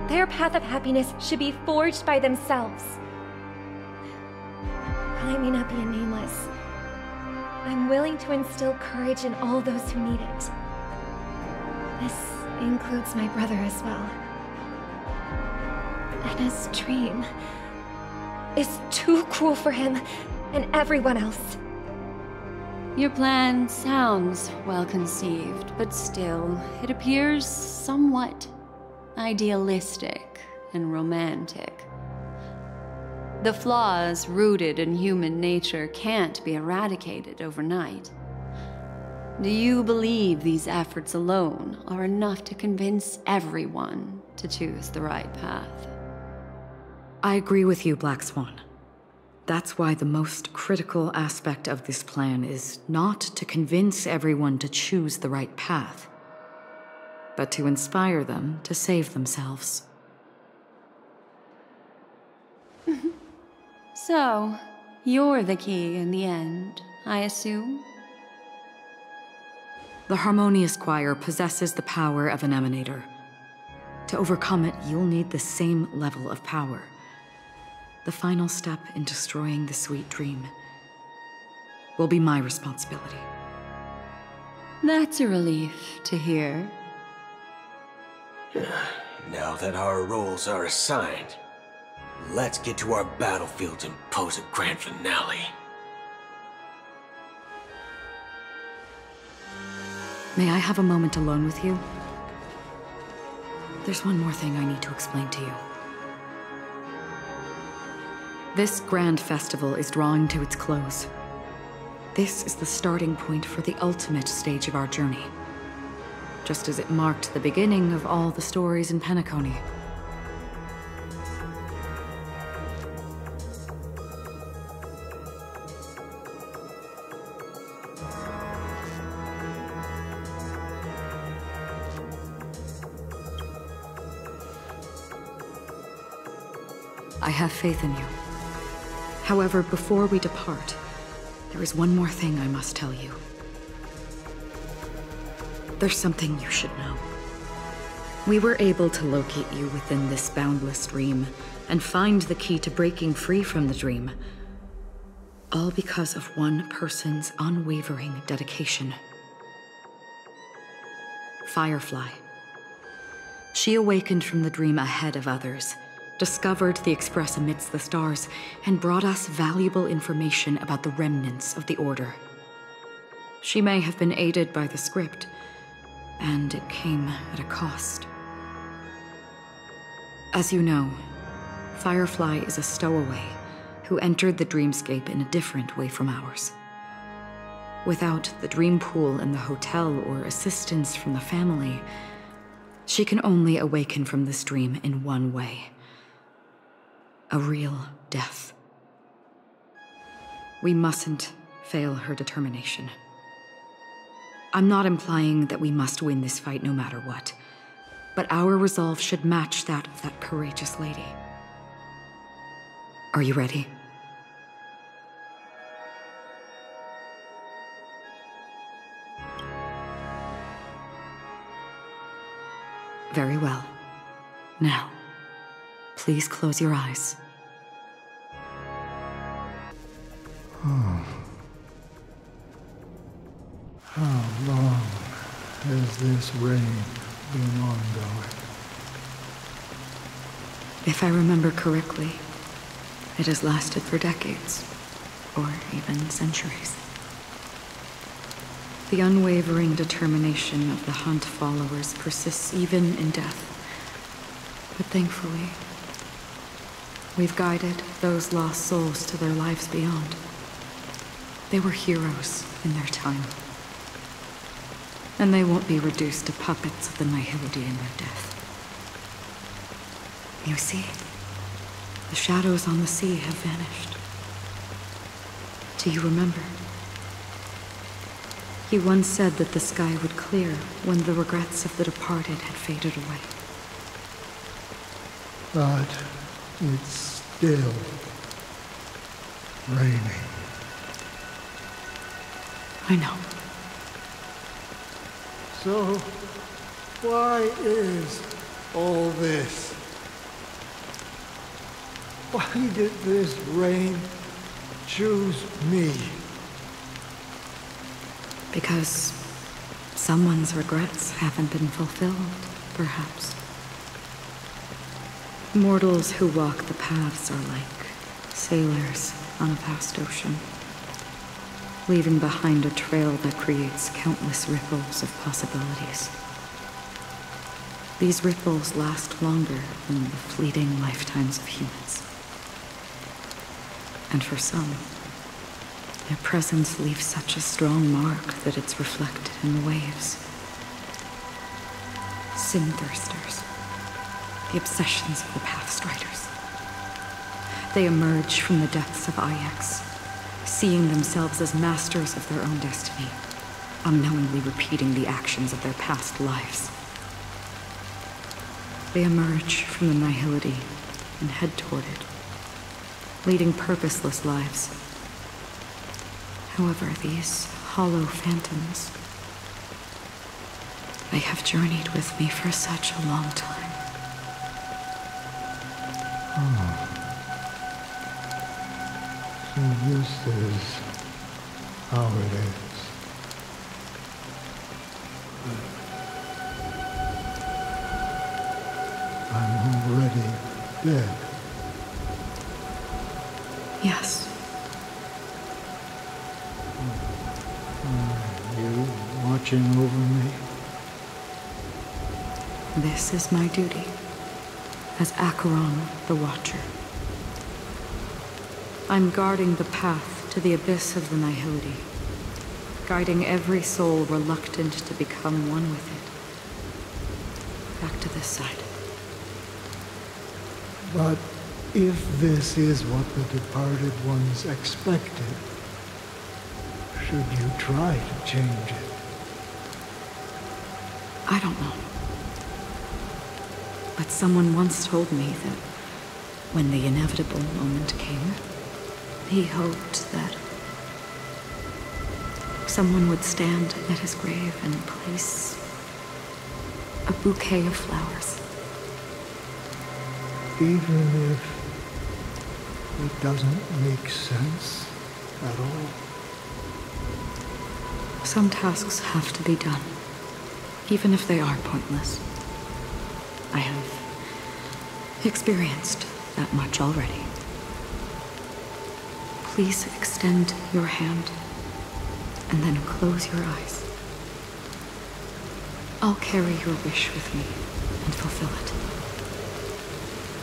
[SPEAKER 16] Their path of happiness should be forged by themselves. While I may not be a nameless, I'm willing to instill courage in all those who need it. This includes my brother as well. And his dream is too cruel for him and everyone else.
[SPEAKER 1] Your plan sounds well conceived, but still, it appears somewhat idealistic and romantic. The flaws rooted in human nature can't be eradicated overnight. Do you believe these efforts alone are enough to convince everyone to choose the right path?
[SPEAKER 14] I agree with you, Black Swan. That's why the most critical aspect of this plan is not to convince everyone to choose the right path, but to inspire them to save themselves.
[SPEAKER 1] So, you're the key in the end, I assume?
[SPEAKER 14] The Harmonious Choir possesses the power of an emanator. To overcome it, you'll need the same level of power. The final step in destroying the sweet dream will be my responsibility.
[SPEAKER 1] That's a relief to hear.
[SPEAKER 5] Now that our roles are assigned, let's get to our battlefields and pose a grand finale.
[SPEAKER 14] May I have a moment alone with you? There's one more thing I need to explain to you. This grand festival is drawing to its close. This is the starting point for the ultimate stage of our journey, just as it marked the beginning of all the stories in Penacony. I have faith in you. However, before we depart, there is one more thing I must tell you. There's something you should know. We were able to locate you within this boundless dream and find the key to breaking free from the dream. All because of one person's unwavering dedication. Firefly. She awakened from the dream ahead of others, discovered the Express amidst the stars, and brought us valuable information about the remnants of the Order. She may have been aided by the script, and it came at a cost. As you know, Firefly is a stowaway who entered the dreamscape in a different way from ours. Without the dream pool in the hotel or assistance from the family, she can only awaken from this dream in one way. A real death. We mustn't fail her determination. I'm not implying that we must win this fight no matter what, but our resolve should match that of that courageous lady. Are you ready? Very well. Now, please close your eyes.
[SPEAKER 17] How long has this rain been ongoing?
[SPEAKER 14] If I remember correctly, It has lasted for decades, or even centuries. The unwavering determination of the Hunt followers persists even in death. But thankfully, we've guided those lost souls to their lives beyond. They were heroes in their time. And they won't be reduced to puppets of the Nihility in their death. You see, the shadows on the sea have vanished. Do you remember? He once said that the sky would clear when the regrets of the departed had faded away.
[SPEAKER 17] But it's still raining.
[SPEAKER 14] I know.
[SPEAKER 17] So, why is all this? Why did this rain choose me?
[SPEAKER 14] Because someone's regrets haven't been fulfilled, perhaps. Mortals who walk the paths are like sailors on a vast ocean, leaving behind a trail that creates countless ripples of possibilities. These ripples last longer than the fleeting lifetimes of humans. And for some, their presence leaves such a strong mark that it's reflected in the waves. Sin-thirsters, the obsessions of the Pathstriders. They emerge from the depths of Ix, seeing themselves as masters of their own destiny, unknowingly repeating the actions of their past lives. They emerge from the Nihility and head toward it, leading purposeless lives. However, these hollow phantoms, they have journeyed with me for such a long time.
[SPEAKER 17] So this is how it is. I'm already dead.
[SPEAKER 14] Yes.
[SPEAKER 17] Are you watching over me?
[SPEAKER 14] This is my duty as Acheron the Watcher. I'm guarding the path to the abyss of the Nihility, guiding every soul reluctant to become one with it. Back to this side.
[SPEAKER 17] But if this is what the departed ones expected, should you try to change it?
[SPEAKER 14] I don't know. But someone once told me that when the inevitable moment came, he hoped that someone would stand at his grave and place a bouquet of flowers.
[SPEAKER 17] Even if it doesn't make sense at all?
[SPEAKER 14] Some tasks have to be done, even if they are pointless. I have experienced that much already. Please extend your hand, and then close your eyes. I'll carry your wish with me and fulfill it.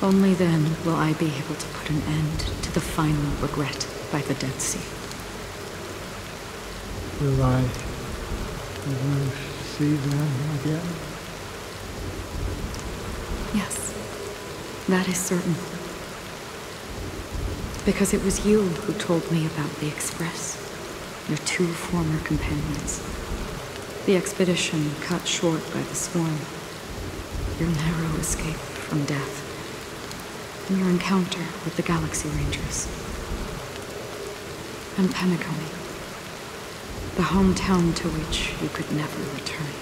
[SPEAKER 14] Only then will I be able to put an end to the final regret by the Dead Sea.
[SPEAKER 17] Will I ever see them again?
[SPEAKER 14] Yes, that is certain. Because it was you who told me about the Express, your two former companions. The expedition cut short by the swarm, your narrow escape from death, and your encounter with the Galaxy Rangers. And Penacony, the hometown to which you could never return.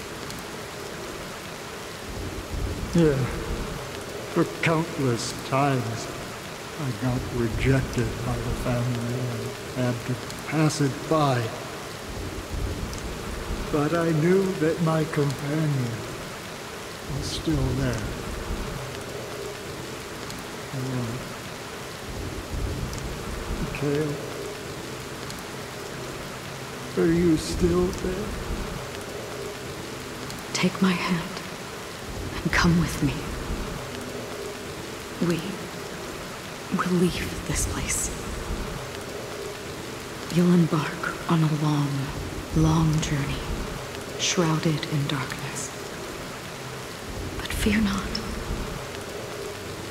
[SPEAKER 17] Yeah. For countless times, I got rejected by the family and had to pass it by. But I knew that my companion was still there. Mikhail? Are you still there?
[SPEAKER 14] Take my hand and come with me. We will leave this place. You'll embark on a long, long journey, shrouded in darkness. But fear not,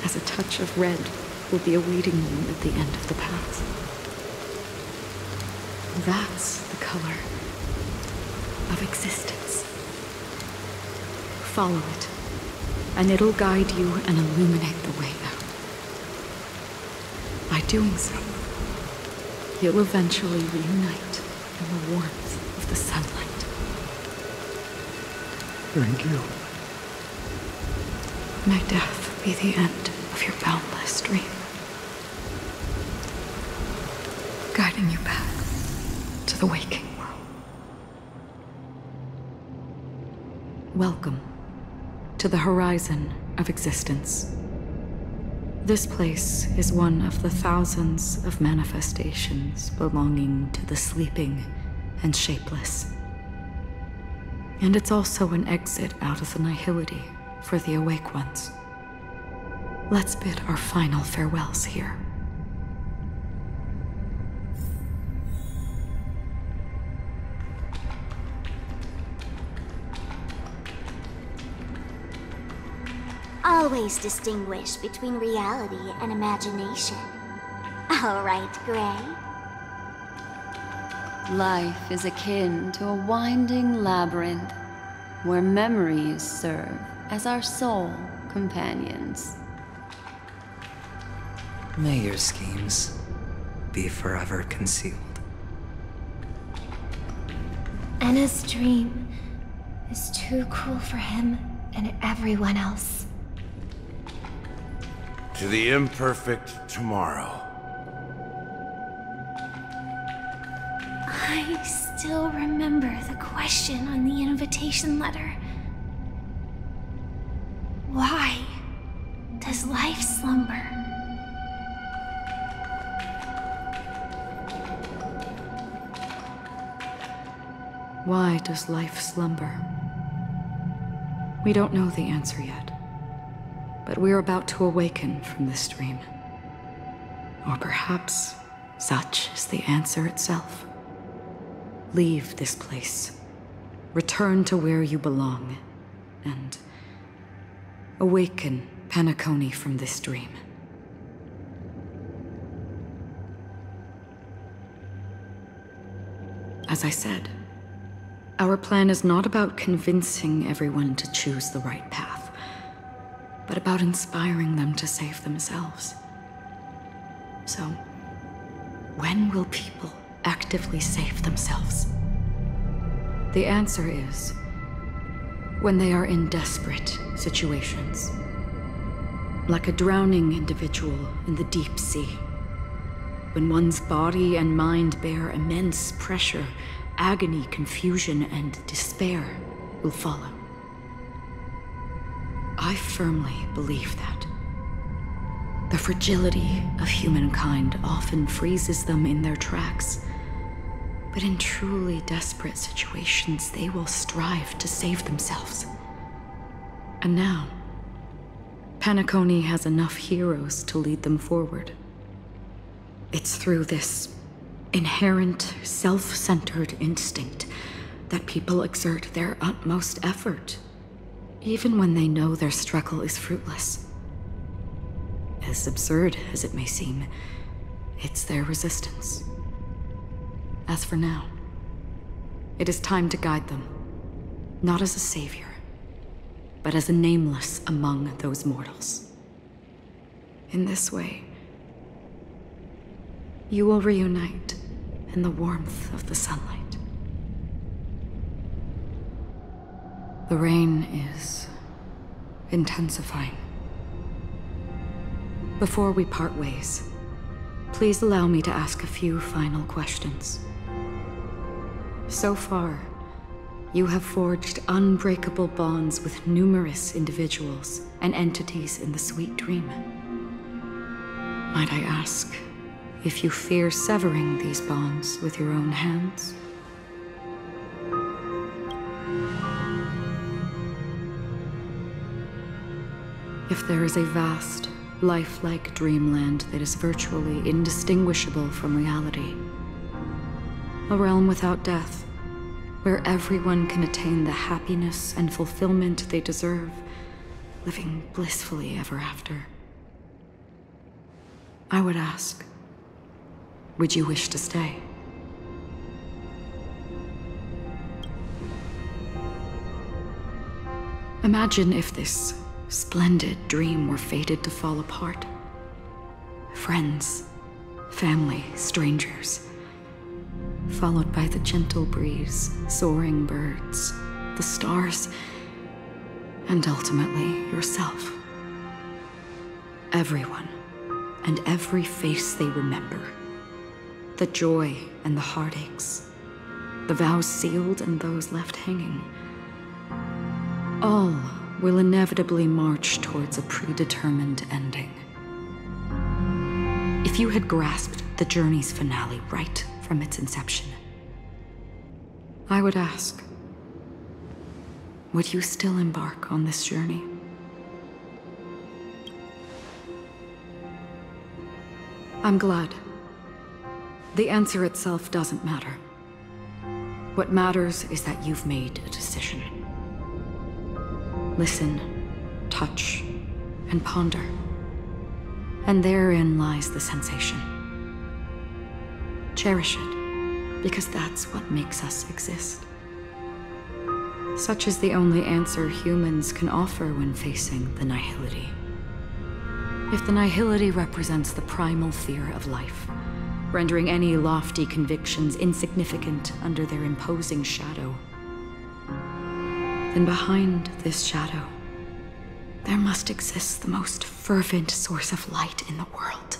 [SPEAKER 14] as a touch of red will be awaiting you at the end of the path. That's the color of existence. Follow it, and it'll guide you and illuminate the way out. By doing so, you'll eventually reunite in the warmth of the sunlight.
[SPEAKER 17] Thank you.
[SPEAKER 14] May death be the end of your boundless dream, guiding you back to the waking world. Welcome to the horizon of existence. This place is one of the thousands of manifestations belonging to the sleeping and shapeless. And it's also an exit out of the nihility for the awake ones. Let's bid our final farewells here.
[SPEAKER 2] Always distinguish between reality and imagination. All right, Gray.
[SPEAKER 1] Life is akin to a winding labyrinth where memories serve as our sole companions.
[SPEAKER 9] May your schemes be forever concealed.
[SPEAKER 16] Anna's dream is too cruel for him and everyone else.
[SPEAKER 18] To the imperfect tomorrow.
[SPEAKER 15] I still remember the question on the invitation letter. Why does life slumber?
[SPEAKER 14] Why does life slumber? We don't know the answer yet, but we're about to awaken from this dream. Or perhaps such is the answer itself. Leave this place, return to where you belong, and awaken Penacony from this dream. As I said, our plan is not about convincing everyone to choose the right path, but about inspiring them to save themselves. So, when will people actively save themselves? The answer is when they are in desperate situations. Like a drowning individual in the deep sea. When one's body and mind bear immense pressure, agony, confusion, and despair will follow. I firmly believe that. The fragility of humankind often freezes them in their tracks. But in truly desperate situations, they will strive to save themselves. And now, Penacony has enough heroes to lead them forward. It's through this inherent, self-centered instinct that people exert their utmost effort, even when they know their struggle is fruitless. As absurd as it may seem, it's their resistance. As for now, it is time to guide them, not as a savior, but as a nameless among those mortals. In this way, you will reunite in the warmth of the sunlight. The rain is intensifying. Before we part ways, please allow me to ask a few final questions. So far, you have forged unbreakable bonds with numerous individuals and entities in the Sweet Dream. Might I ask, if you fear severing these bonds with your own hands. If there is a vast, lifelike dreamland that is virtually indistinguishable from reality, a realm without death, where everyone can attain the happiness and fulfillment they deserve, living blissfully ever after, I would ask, would you wish to stay? Imagine if this splendid dream were fated to fall apart. Friends, family, strangers, followed by the gentle breeze, soaring birds, the stars, and ultimately yourself. Everyone, and every face they remember. The joy and the heartaches, the vows sealed and those left hanging. All will inevitably march towards a predetermined ending. If you had grasped the journey's finale right from its inception, I would ask, would you still embark on this journey? I'm glad. The answer itself doesn't matter. What matters is that you've made a decision. Listen, touch, and ponder. And therein lies the sensation. Cherish it, because that's what makes us exist. Such is the only answer humans can offer when facing the nihility. If the nihility represents the primal fear of life, rendering any lofty convictions insignificant under their imposing shadow, then behind this shadow, there must exist the most fervent source of light in the world.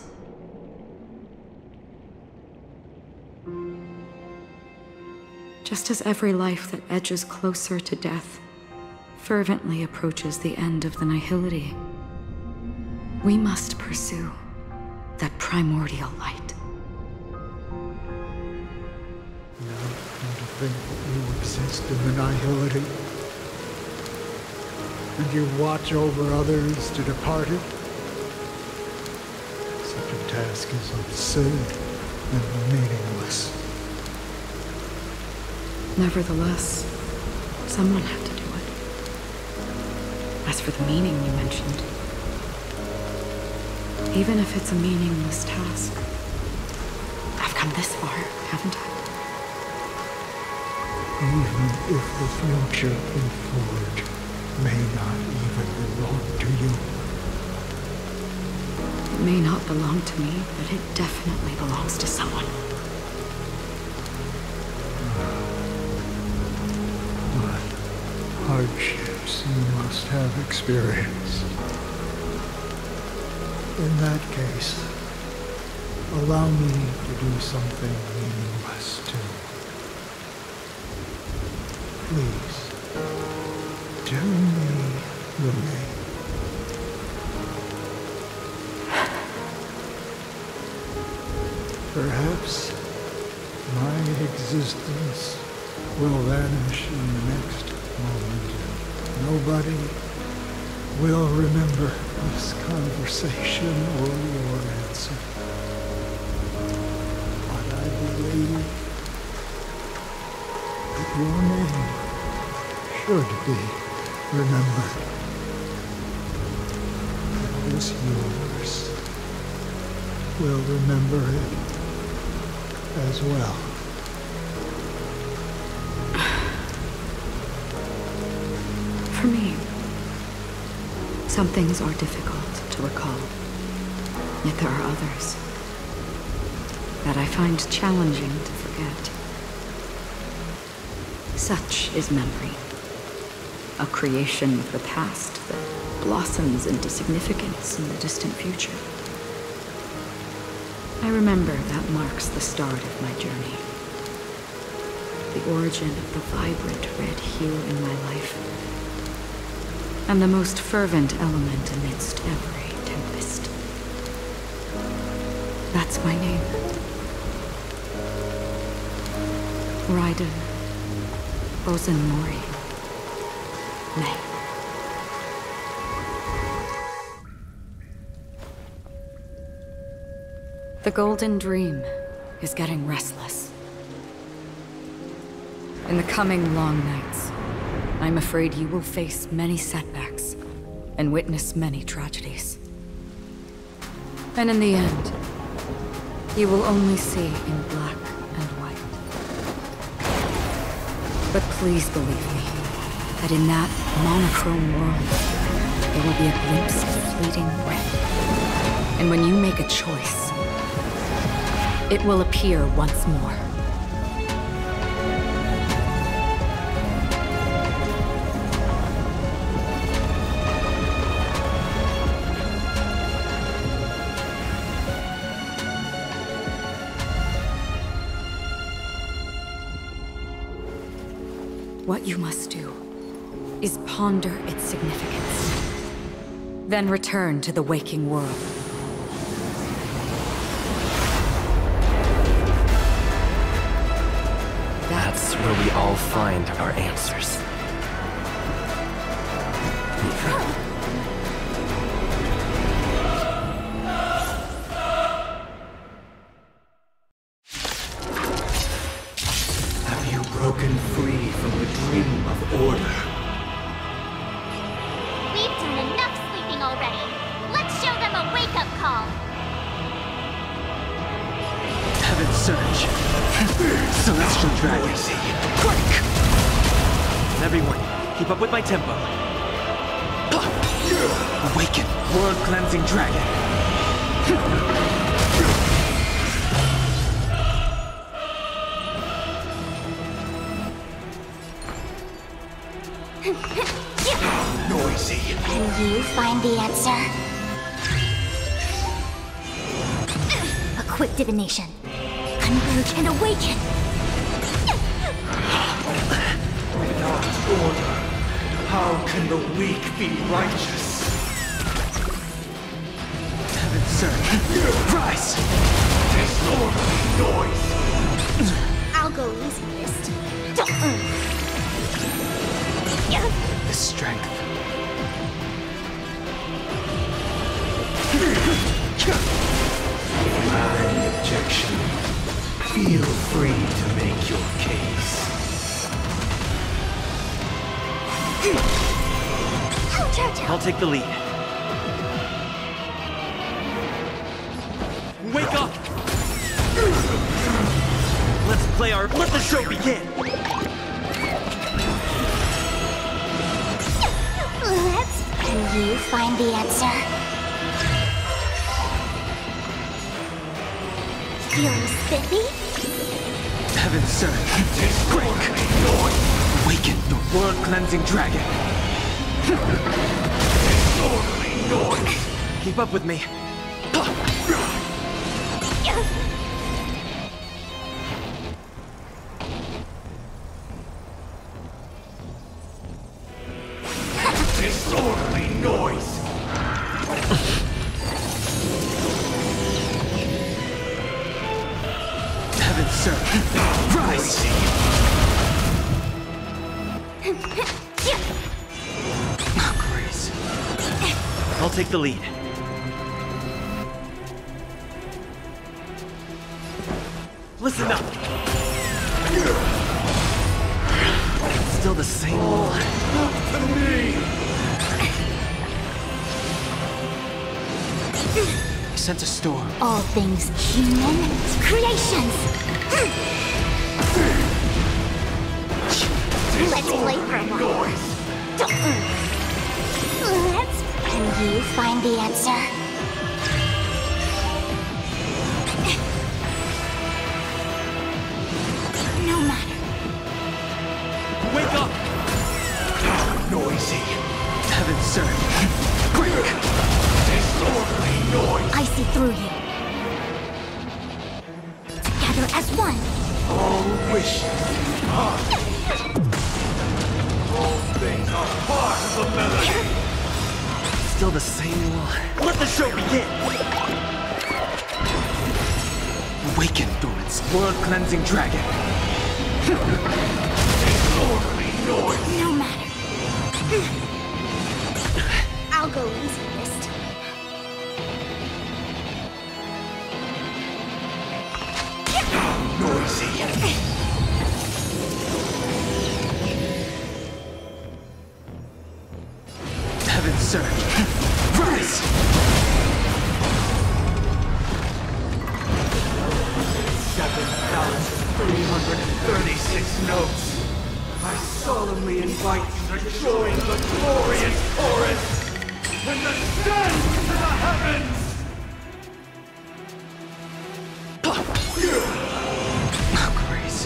[SPEAKER 14] Just as every life that edges closer to death fervently approaches the end of the nihility, we must pursue that primordial light.
[SPEAKER 17] Now, come to think that you exist in the nihility, and you watch over others to depart it, such a task is absurd and meaningless.
[SPEAKER 14] Nevertheless, someone had to do it. As for the meaning you mentioned, even if it's a meaningless task, I've come this far, haven't I?
[SPEAKER 17] Even if the future in Forge may not even belong to you.
[SPEAKER 14] It may not belong to me, but it definitely belongs to someone.
[SPEAKER 17] What hardships you must have experienced. In that case, allow me to do something meaningless too. Please, tell me your name. Perhaps my existence will vanish in the next moment. Nobody will remember this conversation or your answer. But I believe that your name should be remembered. Those yours will remember it as well.
[SPEAKER 14] For me, some things are difficult to recall, yet there are others that I find challenging to forget. Such is memory, a creation of the past that blossoms into significance in the distant future. I remember that marks the start of my journey, the origin of the vibrant red hue in my life, and the most fervent element amidst every tempest. That's my name. Raiden Bozenmori. Nay. The Golden Dream is getting restless. In the coming long nights, I'm afraid you will face many setbacks and witness many tragedies. And in the end, you will only see in black and white. But please believe me, that in that monochrome world, there will be a glimpse of fleeting red. And when you make a choice, it will appear once more. What you must do is ponder its significance, then return to the waking world.
[SPEAKER 12] That's where we all find our answers.
[SPEAKER 19] Have you broken free from the dream of order?
[SPEAKER 2] We've done enough sleeping already. Let's show them a wake-up call.
[SPEAKER 4] Heaven's Surge. Celestial Dragon. Break! Everyone, keep up with my tempo. Awaken, world-cleansing dragon.
[SPEAKER 19] Noisy.
[SPEAKER 2] Can you find the answer? A quick divination. Converge and awaken!
[SPEAKER 19] Without order, how can the weak be righteous?
[SPEAKER 4] Heaven's Surge. Rise!
[SPEAKER 19] Disorderly noise.
[SPEAKER 2] I'll go easy, Mist.
[SPEAKER 4] The strength.
[SPEAKER 19] My objection. Feel free to make your case.
[SPEAKER 4] I'll take the lead. Wake up! Let the show begin!
[SPEAKER 2] Can you find the answer? Feeling spiffy?
[SPEAKER 4] Heaven's Surge. Break! Awaken the world-cleansing dragon.
[SPEAKER 19] Disorderly noise.
[SPEAKER 4] Keep up with me.
[SPEAKER 19] Disorderly noise.
[SPEAKER 4] Heaven's Surge. Rise! Grace. I'll take the lead. Listen up. Still the same old.
[SPEAKER 19] To me.
[SPEAKER 4] I sense a storm.
[SPEAKER 2] All things human creations. Let's play for a while. Can you find the answer? No matter.
[SPEAKER 4] Wake up!
[SPEAKER 19] Noisy.
[SPEAKER 4] Heaven's Surge. Break!
[SPEAKER 19] Disorderly noise.
[SPEAKER 2] I see through you. Together as one.
[SPEAKER 19] All wishes. All things are part of the melody.
[SPEAKER 4] Still the same old. Let the show begin! Awaken, Dormant's world-cleansing dragon!
[SPEAKER 2] No matter. I'll go easy this time.
[SPEAKER 19] Noisy.
[SPEAKER 4] Heaven's surge! Rise!
[SPEAKER 19] 7,336 notes. I solemnly invite you to join the glorious chorus and ascend to the heavens!
[SPEAKER 4] Grace.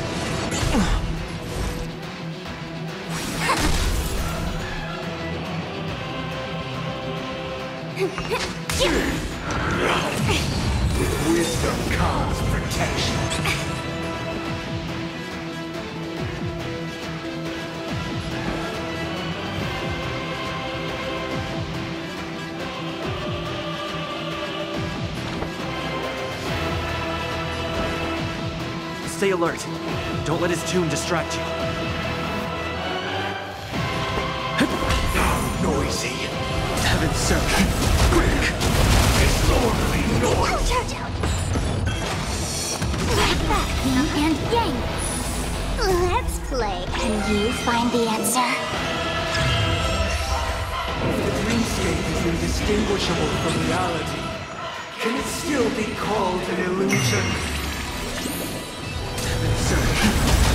[SPEAKER 19] With wisdom comes protection.
[SPEAKER 4] Stay alert. Don't let his tune distract you.
[SPEAKER 19] Noisy.
[SPEAKER 4] Heaven's surge. Quick!
[SPEAKER 19] Disorderly noise.
[SPEAKER 2] Yin and Yang. Let's play. Can you find the answer?
[SPEAKER 19] The dreamscape is indistinguishable from reality. Can it still be called an illusion?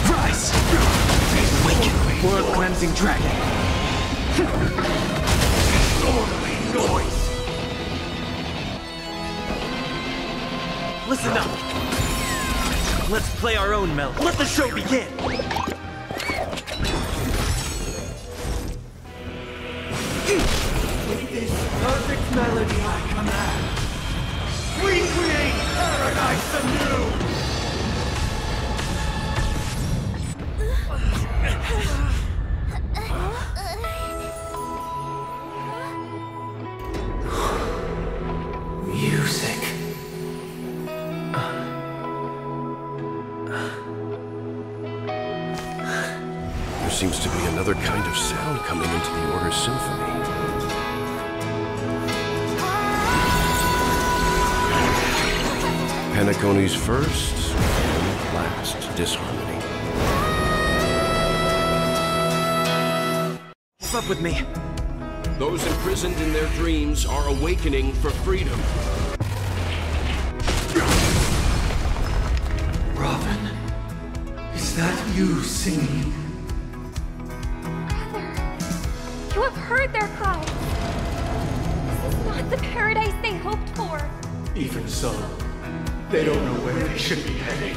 [SPEAKER 4] Rise! Awaken, world-cleansing dragon!
[SPEAKER 19] Disorderly noise!
[SPEAKER 4] Listen up! Let's play our own melody. Let the show begin!
[SPEAKER 19] With this perfect melody I command, we create paradise anew!
[SPEAKER 5] Music.
[SPEAKER 8] There seems to be another kind of sound coming into the Order's symphony. Penacony's first and last disharmony.
[SPEAKER 4] Keep up with me.
[SPEAKER 8] Those imprisoned in their dreams are awakening for freedom.
[SPEAKER 19] Robin, is that you singing?
[SPEAKER 16] You have heard their cries. This is not the paradise they hoped for.
[SPEAKER 19] Even so, they don't know where they should be heading.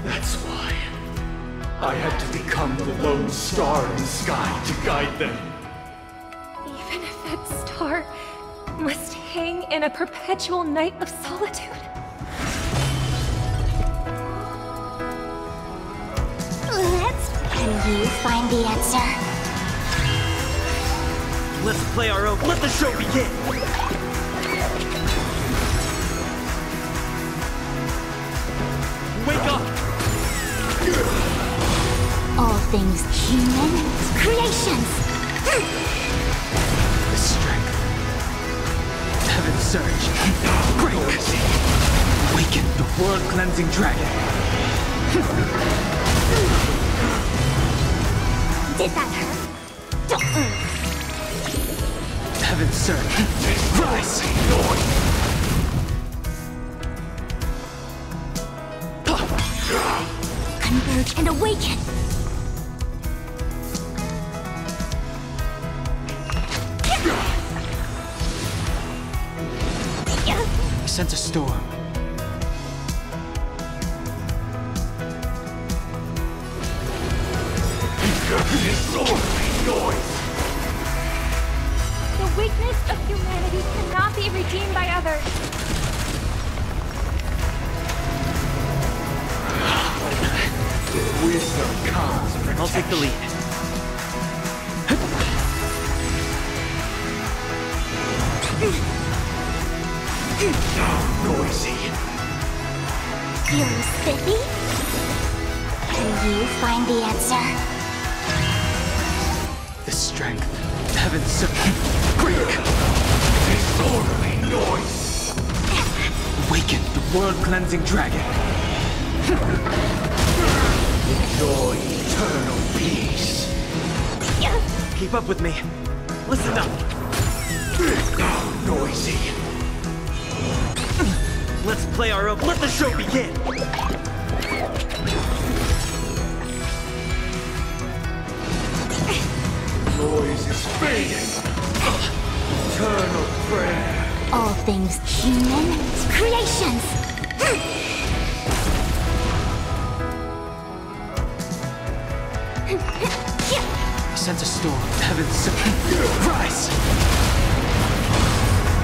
[SPEAKER 19] That's why I had to become the lone star in the sky to guide them.
[SPEAKER 16] Even if that star must hang in a perpetual night of solitude.
[SPEAKER 2] Can you find the answer?
[SPEAKER 4] Let's play our own. Let the show begin! Wake up!
[SPEAKER 2] All things human creations.
[SPEAKER 4] The strength. Heaven's surge. Break! Awaken the world-cleansing dragon!
[SPEAKER 2] Did that hurt?
[SPEAKER 4] Heaven's surge. Rise!
[SPEAKER 2] Converge and awaken.
[SPEAKER 4] I sense a storm.
[SPEAKER 16] The weakness of humanity cannot be redeemed by others.
[SPEAKER 19] Wisdom comes protection.
[SPEAKER 4] I'll take the lead.
[SPEAKER 19] Noisy.
[SPEAKER 2] Feeling spiffy? Can you find the answer?
[SPEAKER 4] The strength, heaven's servant, break!
[SPEAKER 19] Disorderly noise!
[SPEAKER 4] Awaken the world-cleansing dragon!
[SPEAKER 19] Enjoy eternal peace!
[SPEAKER 4] Keep up with me. Listen up.
[SPEAKER 19] How noisy!
[SPEAKER 4] Let's play our own. Let the show begin!
[SPEAKER 19] Noise is fading! Eternal prayer!
[SPEAKER 2] All things human creations!
[SPEAKER 4] I sense a storm. Heaven's rise!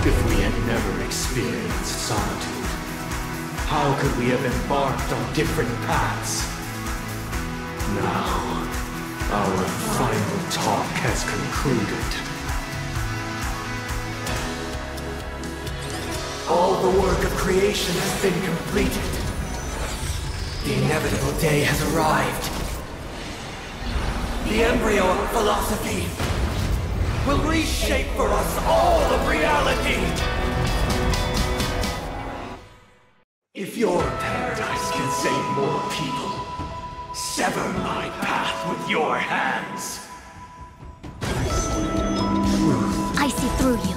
[SPEAKER 19] If we had never experienced solitude, how could we have embarked on different paths? Now, our final talk has concluded. All the work of creation has been completed. The inevitable day has arrived. The embryo of philosophy will reshape for us all of reality. If your paradise can save more people, sever my path with your hands.
[SPEAKER 2] I see through you.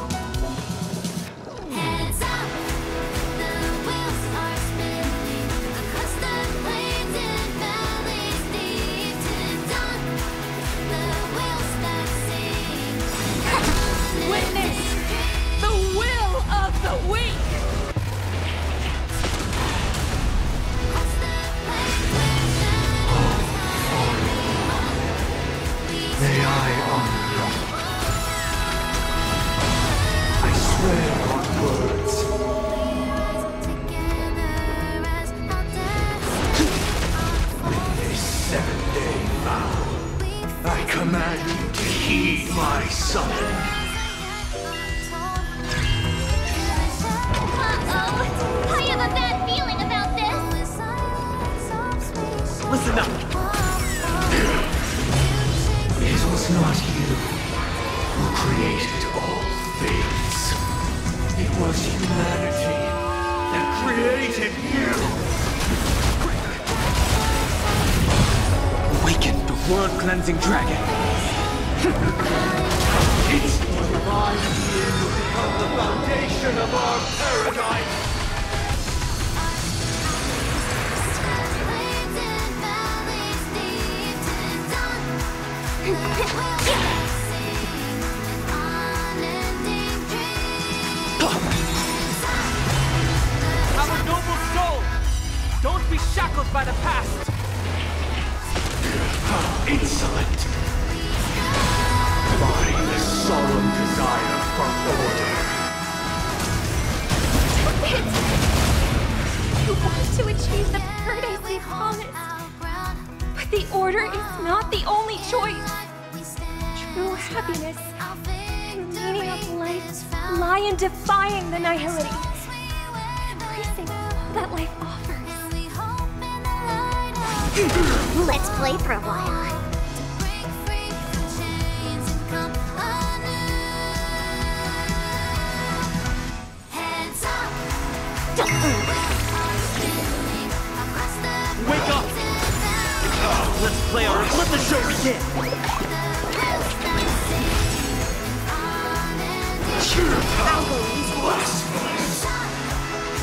[SPEAKER 20] Witness the will of the weak!
[SPEAKER 19] May I honor you? I swear on words. With this 7-day vow, I command you to heed my summons.
[SPEAKER 2] I have a bad feeling about this.
[SPEAKER 4] Listen up.
[SPEAKER 19] It was not you who created all things. It was humanity that created you.
[SPEAKER 4] Awaken the world-cleansing dragon.
[SPEAKER 19] Its divine being will become the foundation of our paradise.
[SPEAKER 4] Our noble soul! Don't be shackled by the past!
[SPEAKER 19] How insolent! By the solemn desire for order.
[SPEAKER 16] You want to achieve the paradise we promised. But the order is not the only choice. True happiness and the meaning of life lie in defying the nihility. Embracing that life offers.
[SPEAKER 2] Let's play for a while.
[SPEAKER 4] Wake up! Let's play our... Let the show begin!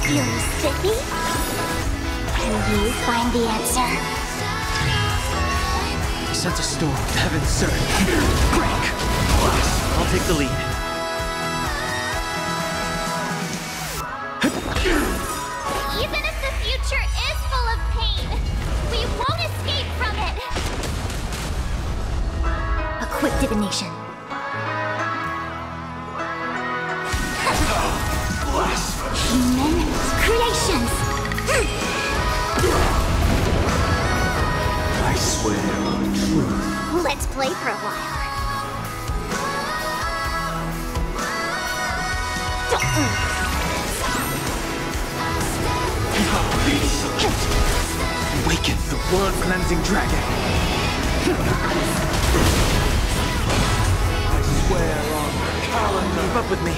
[SPEAKER 2] Feeling sticky? Can you find the answer?
[SPEAKER 4] I sense a storm. Heaven's servant. Break! I'll take the lead.
[SPEAKER 2] Even if the future is full of pain, we won't escape from it! A quick divination. Human creations!
[SPEAKER 19] I swear on truth.
[SPEAKER 2] Let's play for a while.
[SPEAKER 19] How insolent!
[SPEAKER 4] world-cleansing dragon.
[SPEAKER 19] I swear on the calendar.
[SPEAKER 4] Keep up with me.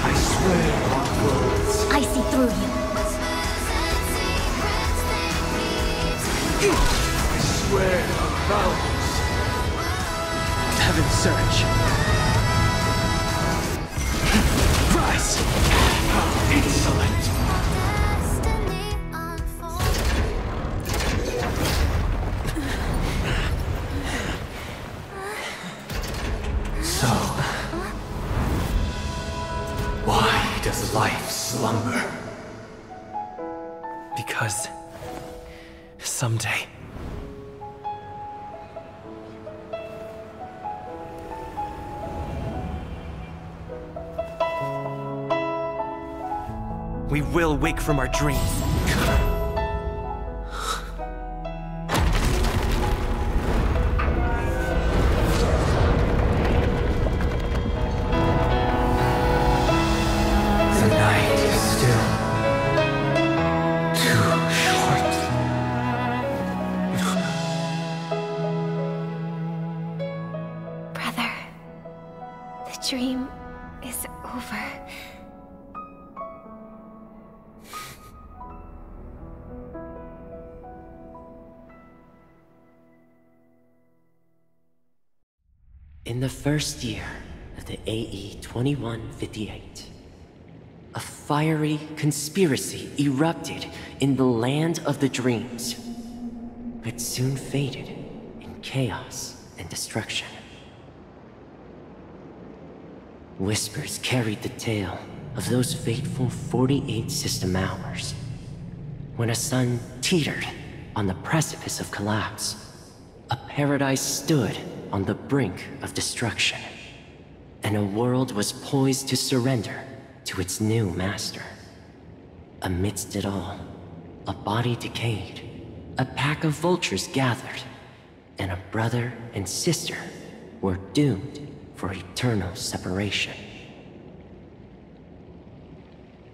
[SPEAKER 19] I swear on words.
[SPEAKER 13] I see through you.
[SPEAKER 19] I swear on values.
[SPEAKER 4] Heaven's surge. Rise!
[SPEAKER 19] How insolent! So, why does life slumber?
[SPEAKER 12] Because someday we will wake from our dreams.
[SPEAKER 19] The night is still too short.
[SPEAKER 16] Brother, the dream is over.
[SPEAKER 21] In the first year of the AE 2158, a fiery conspiracy erupted in the land of the dreams, but soon faded in chaos and destruction. Whispers carried the tale of those fateful 48 system hours, when a sun teetered on the precipice of collapse. A paradise stood on the brink of destruction, and a world was poised to surrender to its new master. Amidst it all, a body decayed, a pack of vultures gathered, and a brother and sister were doomed for eternal separation.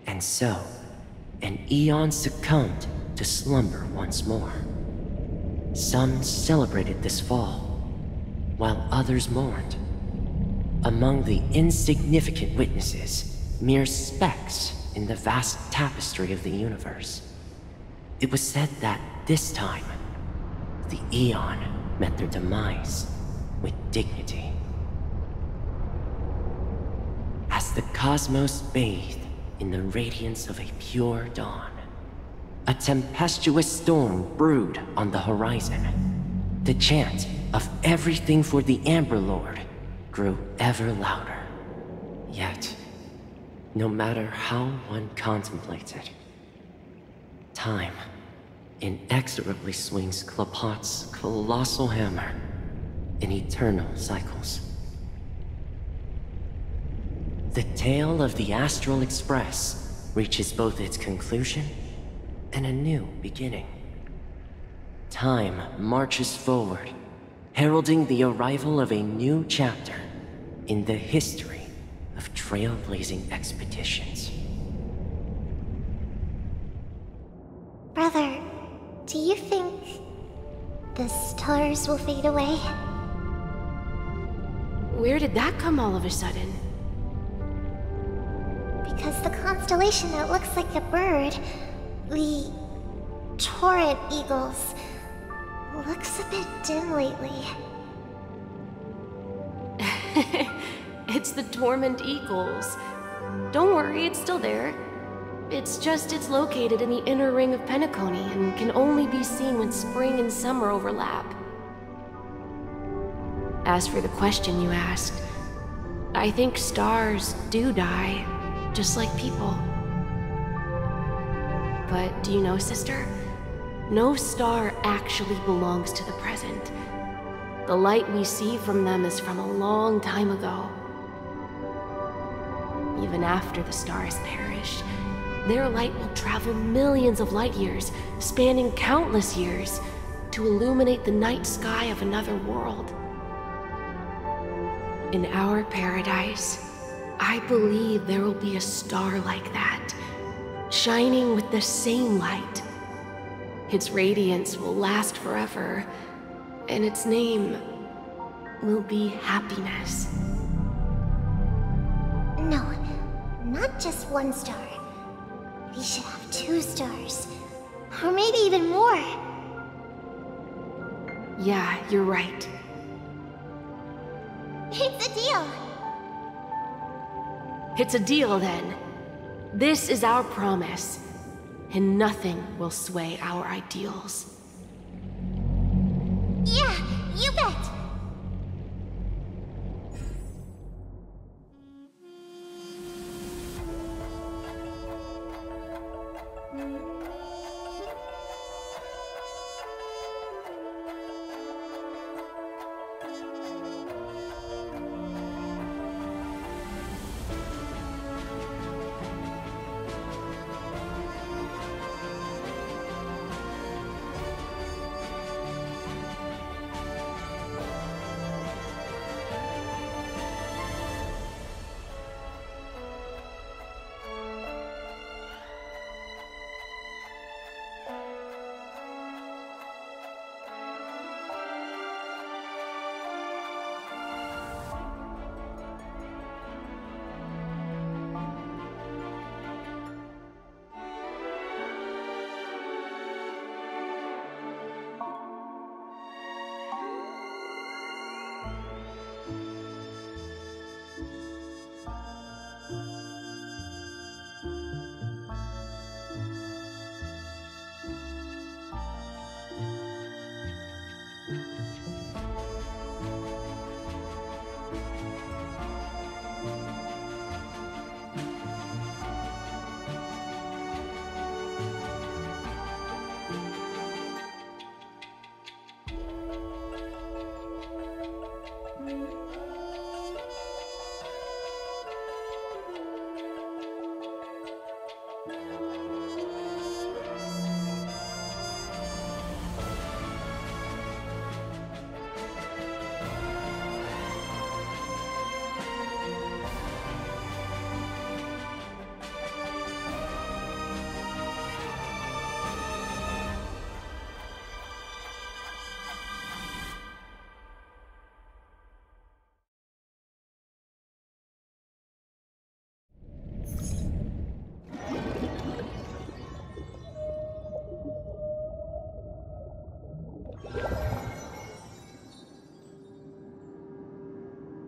[SPEAKER 21] And so, an eon succumbed to slumber once more. Some celebrated this fall, while others mourned. Among the insignificant witnesses, mere specks in the vast tapestry of the universe, it was said that this time, the Eon met their demise with dignity. As the cosmos bathed in the radiance of a pure dawn, a tempestuous storm brewed on the horizon. The chant of everything for the Amber Lord grew ever louder. Yet, no matter how one contemplates it, time inexorably swings Klapot's colossal hammer in eternal cycles. The tale of the Astral Express reaches both its conclusion and a new beginning. Time marches forward, heralding the arrival of a new chapter in the history of trailblazing expeditions.
[SPEAKER 16] Brother, do you think the stars will fade away?
[SPEAKER 15] Where did that come all of a sudden?
[SPEAKER 16] Because the constellation that looks like a bird, the Torrent Eagles, looks a bit dim lately.
[SPEAKER 15] It's the Torment Eagles. Don't worry, it's still there. It's just it's located in the inner ring of Penacony and can only be seen when spring and summer overlap. As for the question you asked, I think stars do die, just like people. But do you know, sister? No star actually belongs to the present. The light we see from them is from a long time ago. Even after the stars perish, their light will travel millions of light years, spanning countless years, to illuminate the night sky of another world. In our paradise, I believe there will be a star like that, shining with the same light Its radiance will last forever, and its name will be happiness.
[SPEAKER 2] No, not just 1 star. We should have 2 stars. Or maybe even more.
[SPEAKER 15] Yeah, you're right.
[SPEAKER 2] It's a deal.
[SPEAKER 15] It's a deal, then. This is our promise, and nothing will sway our ideals.
[SPEAKER 2] Yeah, you bet.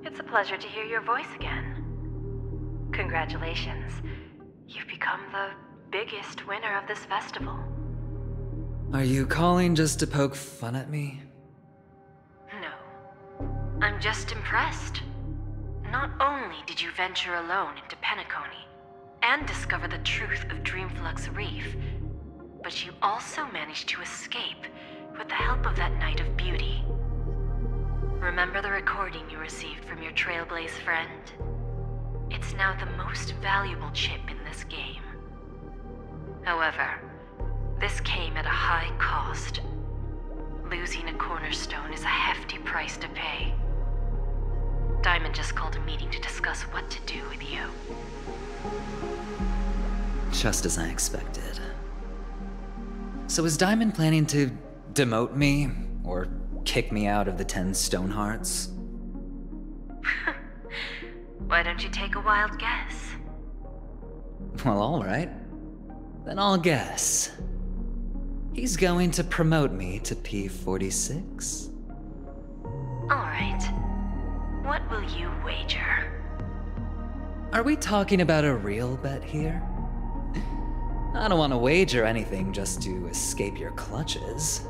[SPEAKER 3] It's a pleasure to hear your voice again. Congratulations. You've become the biggest winner of this festival.
[SPEAKER 9] Are you calling just to poke fun at me?
[SPEAKER 3] No. I'm just impressed. Not only did you venture alone into Penacony and discover the truth of Dreamflux Reef, but you also managed to escape with the help of that Knight of Beauty. Remember the recording you received from your Trailblaze friend? It's now the most valuable chip in this game. However, this came at a high cost. Losing a cornerstone is a hefty price to pay. Diamond just called a meeting to discuss what to do with you.
[SPEAKER 9] Just as I expected. So is Diamond planning to demote me, or kick me out of the 10 Stonehearts?
[SPEAKER 3] Why don't you take a wild guess?
[SPEAKER 9] Well, alright. Then I'll guess. He's going to promote me to P46?
[SPEAKER 3] Alright. What will you wager?
[SPEAKER 9] Are we talking about a real bet here? I don't want to wager anything just to escape your clutches.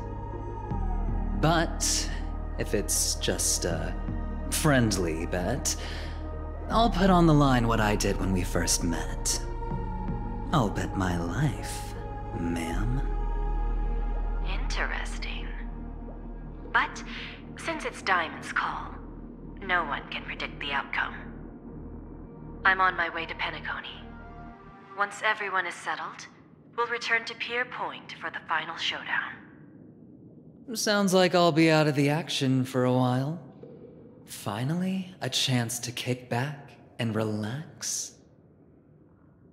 [SPEAKER 9] But if it's just a friendly bet, I'll put on the line what I did when we first met. I'll bet my life, ma'am.
[SPEAKER 3] Interesting. But since it's Diamond's call, no one can predict the outcome. I'm on my way to Penacony. Once everyone is settled, we'll return to Pier Point for the final showdown.
[SPEAKER 9] Sounds like I'll be out of the action for a while. Finally, a chance to kick back and relax.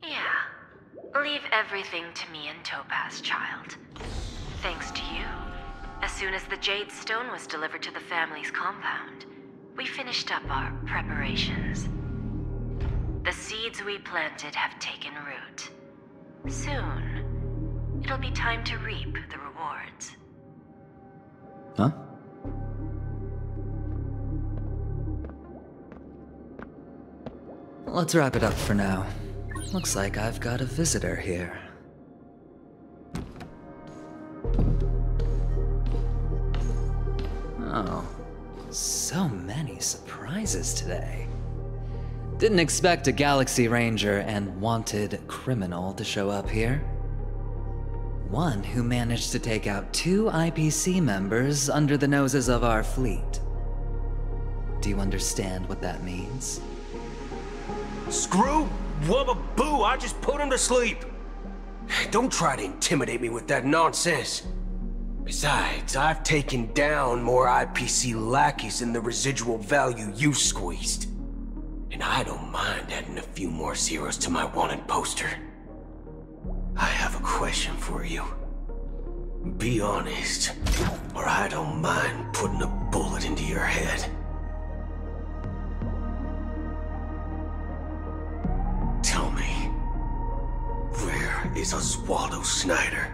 [SPEAKER 3] Yeah. Leave everything to me and Topaz, child. thanks to you. As soon as the Jade Stone was delivered to the family's compound, we finished up our preparations. The seeds we planted have taken root. Soon, it'll be time to reap the rewards.
[SPEAKER 9] Huh? Let's wrap it up for now. Looks like I've got a visitor here. Oh, so many surprises today. Didn't expect a Galaxy Ranger and wanted criminal to show up here. One who managed to take out 2 IPC members under the noses of our fleet. Do you understand what that means?
[SPEAKER 5] Screw wubba boo, I just put him to sleep. Don't try to intimidate me with that nonsense. Besides, I've taken down more IPC lackeys than the residual value you squeezed. And I don't mind adding a few more zeros to my wanted poster. I have a question for you. Be honest, or I don't mind putting a bullet into your head. Tell me, where is Oswaldo Snyder?